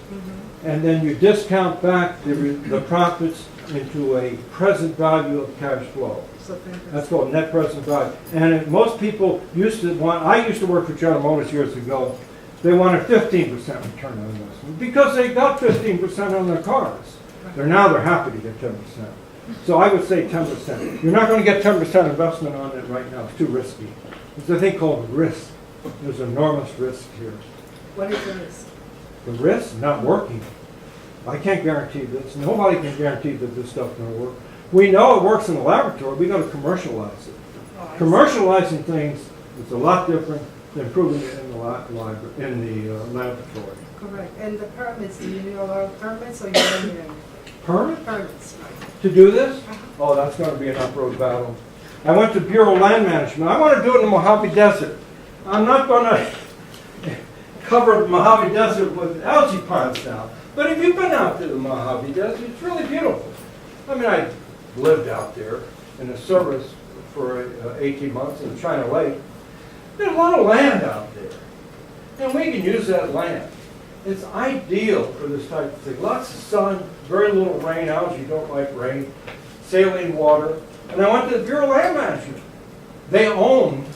and then you discount back the profits into a present value of cash flow. So 10%. That's called net present value. And most people used to want, I used to work for General Motors years ago, they wanted 15% return on investment because they got 15% on their cars. Now they're happy to get 10%. So I would say 10%. You're not going to get 10% investment on it right now. It's too risky. There's a thing called risk. There's enormous risk here. What is the risk? The risk, not working. I can't guarantee this. Nobody can guarantee that this stuff's going to work. We know it works in the laboratory. We got to commercialize it. Oh, I see. Commercializing things is a lot different than proving it in the laboratory. Correct. And the permits, do you need a lot of permits or you don't need any? Permit Permits, right? to do this? Oh, that's going to be an uphill battle. I went to Bureau of Land Management. I want to do it in the Mojave Desert. I'm not going to cover the Mojave Desert with algae ponds now. But if you've been out to the Mojave Desert, it's really beautiful. I mean, I lived out there in the service for 18 months in China Lake. There's a lot of land out there, and we can use that land. It's ideal for this type of thing. Lots of sun, very little rain. Algae don't like rain. Saline water. And I went to the Bureau of Land Management. They own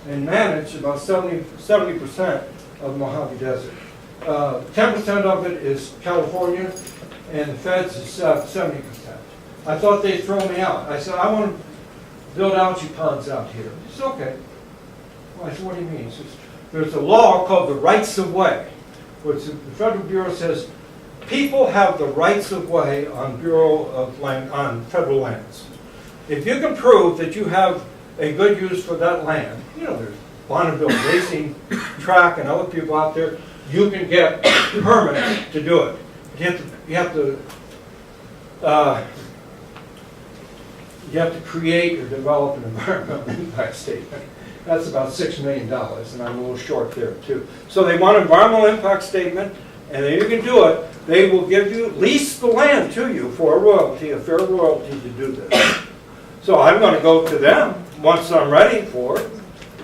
and manage about 70% of the Mojave Desert. 10% of it is California, and the feds is 70%. I thought they'd throw me out. I said, I want to build algae ponds out here. He said, okay. Well, I said, what do you mean? He says, there's a law called the rights of way, which the Federal Bureau says people have the rights of way on on federal lands. If you can prove that you have a good use for that land, there's Bonneville Racing Track and other people out there, you can get permits to do it. You have to create or develop an environmental impact statement. That's about $6 million, and I'm a little short there too. So they want an environmental impact statement, and then you can do it. They will lease the land to you for a royalty, a fair royalty to do this. So I'm going to go to them once I'm ready for it.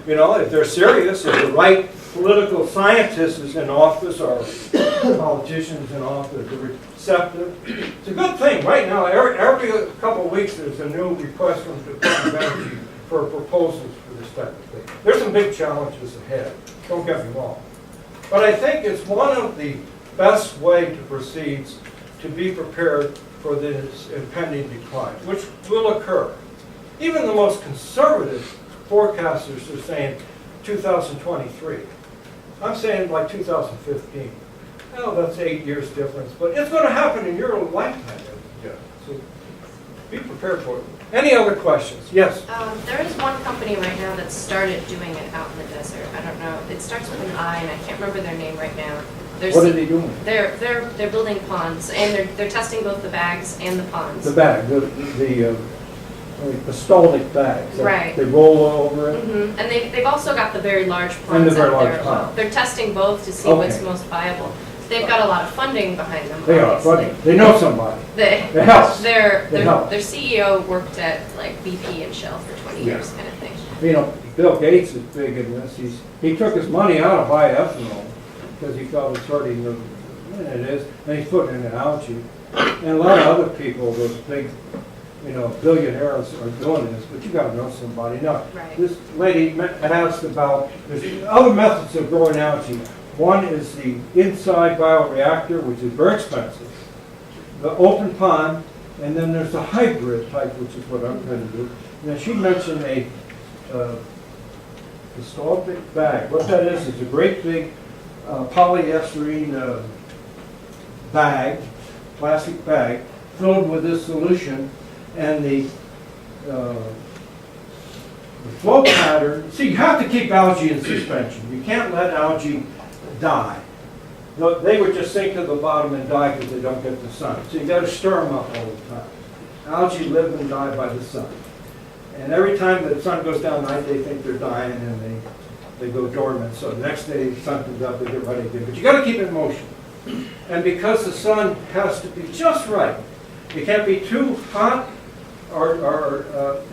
If they're serious, if the right political scientist is in office or politicians in office, they're receptive. It's a good thing. Right now, every couple of weeks, there's a new request from the Department of Energy for proposals for this type of thing. There's some big challenges ahead. Don't get me wrong. But I think it's one of the best way to proceed to be prepared for this impending decline, which will occur. Even the most conservative forecasters are saying 2023. I'm saying like 2015. Well, that's 8 years difference, but it's going to happen in your lifetime. Yeah. So be prepared for it. Any other questions? Yes. There is one company right now that started doing it out in the desert. I don't know. It starts with an I, and I can't remember their name right now. What are they doing? They're building ponds, and they're testing both the bags and the ponds. The bag, the bastaltic bags. Right. They roll over it. Mm-hmm. And they've also got the very large And ponds the very out large there as well. ponds. They're testing both to see Okay. what's most viable. They've got a lot of funding behind them. They are obviously. funny. They know somebody. They It helps. Their It helps. CEO worked at like BP and Shell for 20 Yeah. years, kind of thing. Bill Gates is big in this. He took his money out of bioethanol because he felt it's hurting the, and it is, and he's putting it in algae. And a lot of other people, those big, billionaires are doing this, but you got to know somebody. Now, Right. this lady asked about, there's other methods of growing algae. One is the inside bioreactor, which is very expensive, the open pond, and then there's the hybrid type, which is what I'm going to do. Now, she mentioned a bastaltic bag. What that is a great big polyester bag, plastic bag, filled with this solution, and the flow pattern. See, you have to keep algae in suspension. You can't let algae die. they would just sink to the bottom and die because they don't get the sun. So you got to stir them up all the time. Algae live and die by the sun. And every time the sun goes down at night, they think they're dying and they go dormant. So the next day, the sun comes up, they get ready again. But you got to keep it in motion. And because the sun has to be just right, it can't be too hot or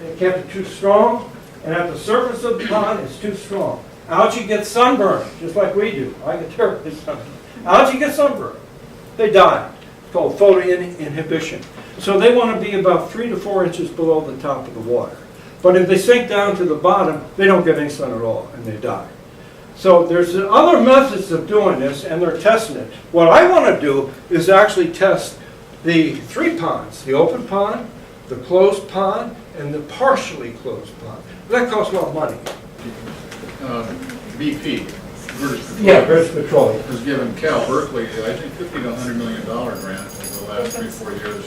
it can't be too strong. And at the surface of the pond, it's too strong. Algae get sunburned, just like we do. I get terribly sunburned. Algae get sunburned. They die. It's called photoinhibition. So they want to be about 3 to 4 inches below the top of the water. But if they sink down to the bottom, they don't get any sun at all, and they die. So there's other methods of doing this, and they're testing it. What I want to do is actually test the 3 ponds, the open pond, the closed pond, and the partially closed pond. That costs a lot of money. BP, British Petroleum, Yeah, British Petroleum. has given Cal Berkeley, I think, $50 to $100 million grant over the last 3-4 years.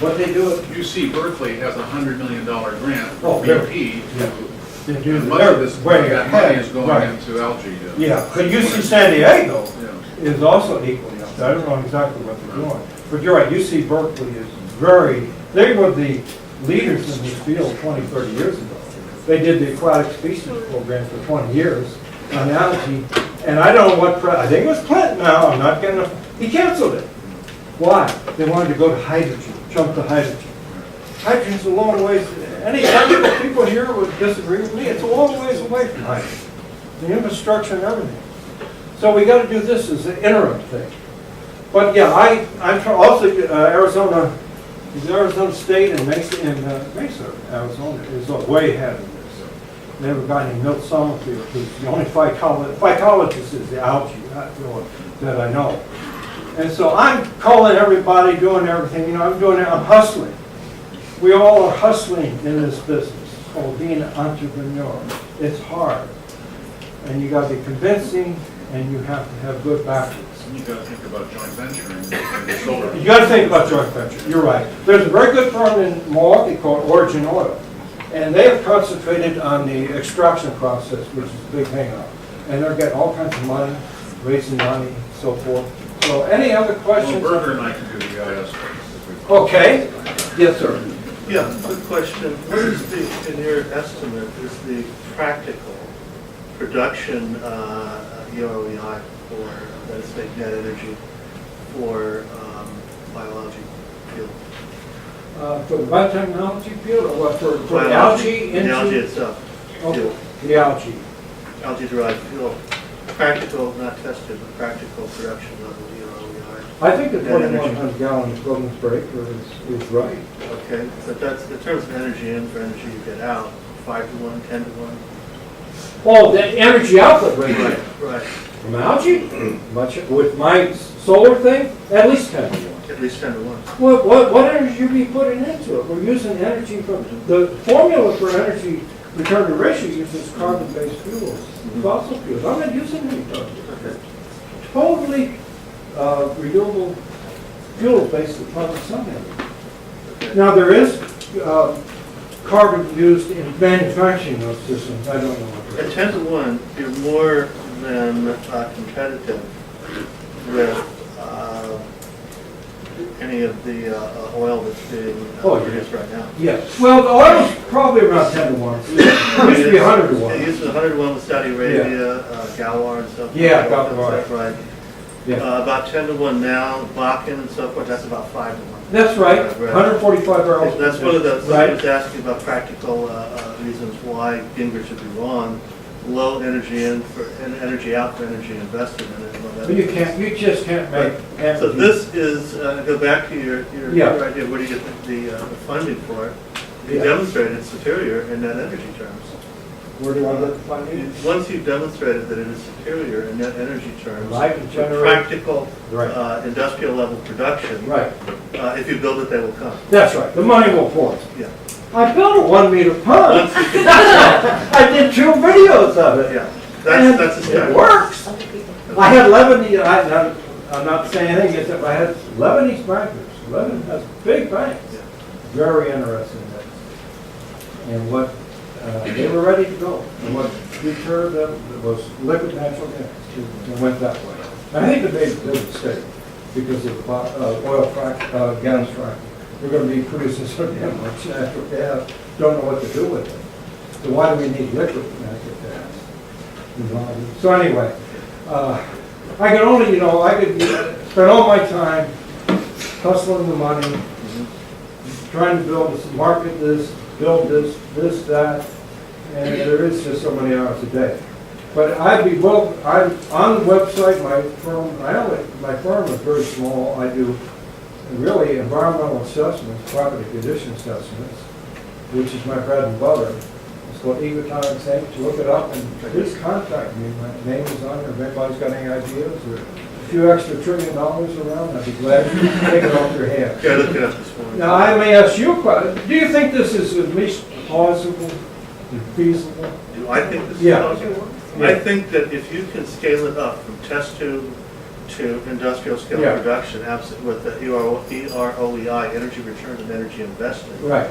What they do is UC Berkeley has a $100 million grant Oh, from they're- BP. they do And much of this, way that money ahead. is going Right. into algae. Yeah, but UC San Diego Yeah. is also equally up there. I don't know exactly what they're doing. But you're right, UC Berkeley is they were the leaders in this field 20, 30 years ago. They did the aquatic species program for 20 years on algae. And I don't know what, I think it was Clinton now, I'm not getting, he canceled it. Why? They wanted to go to hydrogen, jump to hydrogen. Hydrogen's a long ways, any technical people here would disagree with me, it's a long ways away from hydrogen. The infrastructure and everything. So we got to do this as an interim thing. But yeah, I'm also Arizona State and Mesa, Arizona is way ahead of this. They have a guy named Milt Summerfield, who's the only phycologist is the algae that I know. And so I'm calling everybody, doing everything. I'm doing it. I'm hustling. We all are hustling in this business. It's called being an entrepreneur. It's hard, and you got to be convincing, and you have to have good backers. You got to think about joint venturing in the solar. You got to think about joint venture. You're right. There's a very good firm in Milwaukee called Origin Oil, and they have concentrated on the extraction process, which is a big hang-up. And they're getting all kinds of money, raising money, so forth. So, any other questions? Well, Berger and I can do the EIS. Okay. Yes, sir. Yeah, quick question. What is the, in your estimate, is the practical production EROEI for, let's say, net energy for biology field? For the biotechnology field, or what, for the Biology, algae? the algae itself, Okay, field, the algae. algae-derived fuel. Practical, not tested, but practical production level EROEI. I think the Net energy. 2,100 gallon equivalent per acre is right. Okay, but that's, in terms of energy in for energy you get out, 5 to 1, 10 to 1? Oh, the energy output rate Right, from algae? Much, with my solar thing, at least 10 to 1. at least 10 to 1. What energy you be putting into it? We're using energy from, the formula for energy return to ratio uses carbon-based fuels, fossil fuels. I'm not using any carbon. Totally renewable fuel based upon the sun energy. Now, there is carbon used in manufacturing those systems. I don't know what At 10 to 1, you're more than competitive with any of the oil that's being produced right now. Yes. Well, the oil's probably around 10 to 1. It used to be 100 to 1. It used to be 100 to 1 with Saudi Arabia, Galwar and so forth. Yeah, Galwar. That's right. Yeah. About 10 to 1 now, Bakken and so forth, that's about 5 to 1. That's right. Right. 145 barrels. That's one of the, Right. I was asking about practical reasons why Gingrich would be wrong. Low energy in for, and energy out for energy invested in it. Well, But you just can't make. So this is, go back to your Yeah. idea, where do you get the funding for it? You Yeah. demonstrated it's superior in net energy terms. Where do I get the funding? Once you've demonstrated that it is superior in net energy terms, I can for generate. practical Right. industrial level production, Right. if you build it, they will come. That's right. The money will pour. Yeah. I built a 1 meter pond. Once you can, I did 2 videos of it. yeah, And that's a it start. works. I had Lebanese, I'm not saying anything, except I had Lebanese bankers. Lebanon has big banks. Yeah. Very interested in this. And what, they were ready to go. And what deterred them was liquid natural gas. It went that way. I think they made a big mistake because of oil gas fracking. We're going to be producing so damn much natural gas, don't know what to do with it. So why do we need liquid natural gas? You know, so anyway, I can only, I could spend all my time hustling the money, trying to build this, market this, build this, that, and there is just so many hours a day. But I'm on the website, my firm is very small. I do really environmental assessments, property condition assessments, which is my bread and butter. It's called Ecotonics Inc. Look it up and please contact me. My name is on there. If anybody's got any ideas or a few extra $1 trillion around, I'd be glad to take it off your hands. Yeah, look it up this morning. Now, I may ask you a question. Do you think this is at least plausible and feasible? Do I think this is Yeah. possible? Yeah. I think that if you can scale it up from test tube to industrial scale Yeah. production, with the EROEI, energy return and energy investment, Right.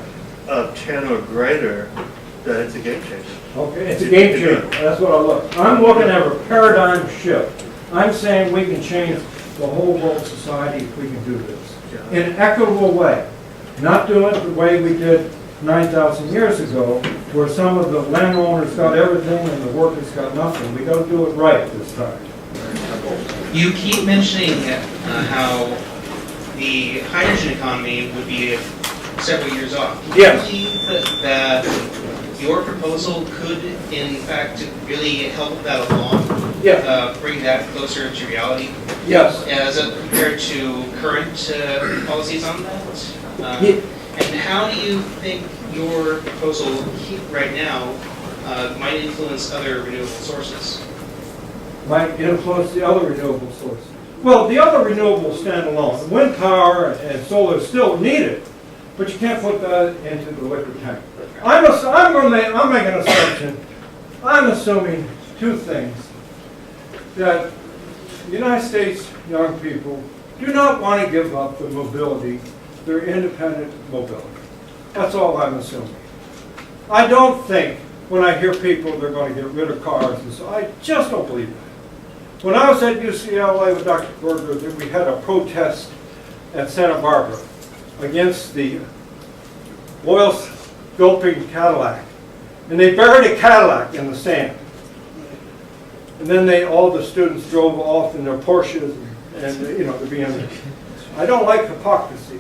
of 10 or greater, that it's a game changer. Okay, it's a game changer. That's what I look. I'm looking at a paradigm shift. I'm saying we can change the whole world society if we can do this in an equitable way. Not do it the way we did 9,000 years ago, where some of the landowners got everything and the workers got nothing. We got to do it right this time. You keep mentioning how the hydrogen economy would be several years off. Do you Yes. believe that your proposal could, in fact, really help that along? Yeah. Bring that closer to reality? Yes. As compared to current policies on that? Yeah. And how do you think your proposal right now might influence other renewable sources? Might influence the other renewable sources. Well, the other renewables stand alone. Wind power and solar is still needed, but you can't put that into the liquid tank. I'm making an assumption. I'm assuming two things. That the United States young people do not want to give up the mobility, their independent mobility. That's all I'm assuming. I don't think when I hear people they're going to get rid of cars, and so I just don't believe that. When I was at UCLA with Dr. Berger, we had a protest at Santa Barbara against the oil doping Cadillac. And they buried a Cadillac in the sand. And then all the students drove off in their Porsches and the BMWs. I don't like hypocrisy.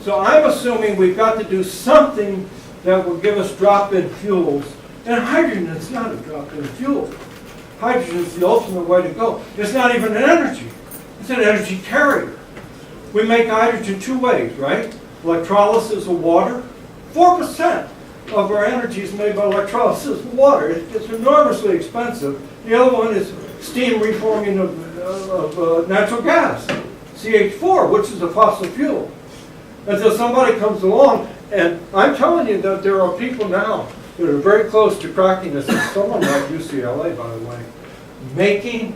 So I'm assuming we've got to do something that will give us drop-in fuels. And hydrogen is not a drop-in fuel. Hydrogen is the ultimate way to go. It's not even an energy. It's an energy carrier. We make hydrogen two ways, right? Electrolysis of water. 4% of our energy is made by electrolysis of water. It's enormously expensive. The other one is steam reforming of natural gas, CH4, which is a fossil fuel. Until somebody comes along, and I'm telling you that there are people now that are very close to cracking this, and someone like UCLA, by the way, making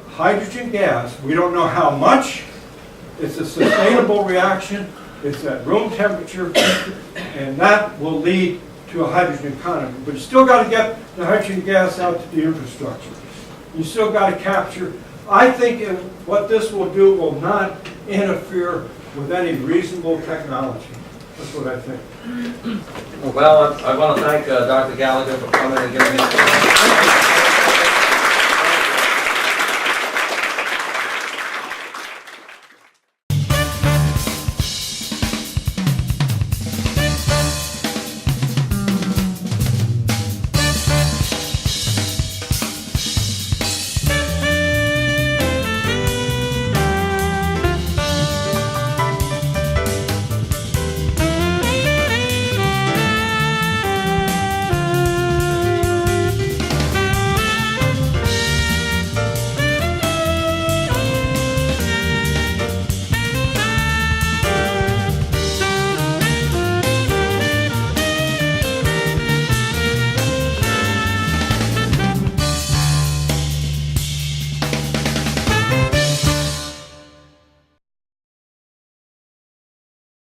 hydrogen gas. We don't know how much. It's a sustainable reaction. It's at room temperature, and that will lead to a hydrogen economy. But you still got to get the hydrogen gas out to the infrastructure. You still got to capture. I think what this will do will not interfere with any reasonable technology. That's what I think. Well, I want to thank Dr. Gallagher for coming and giving us.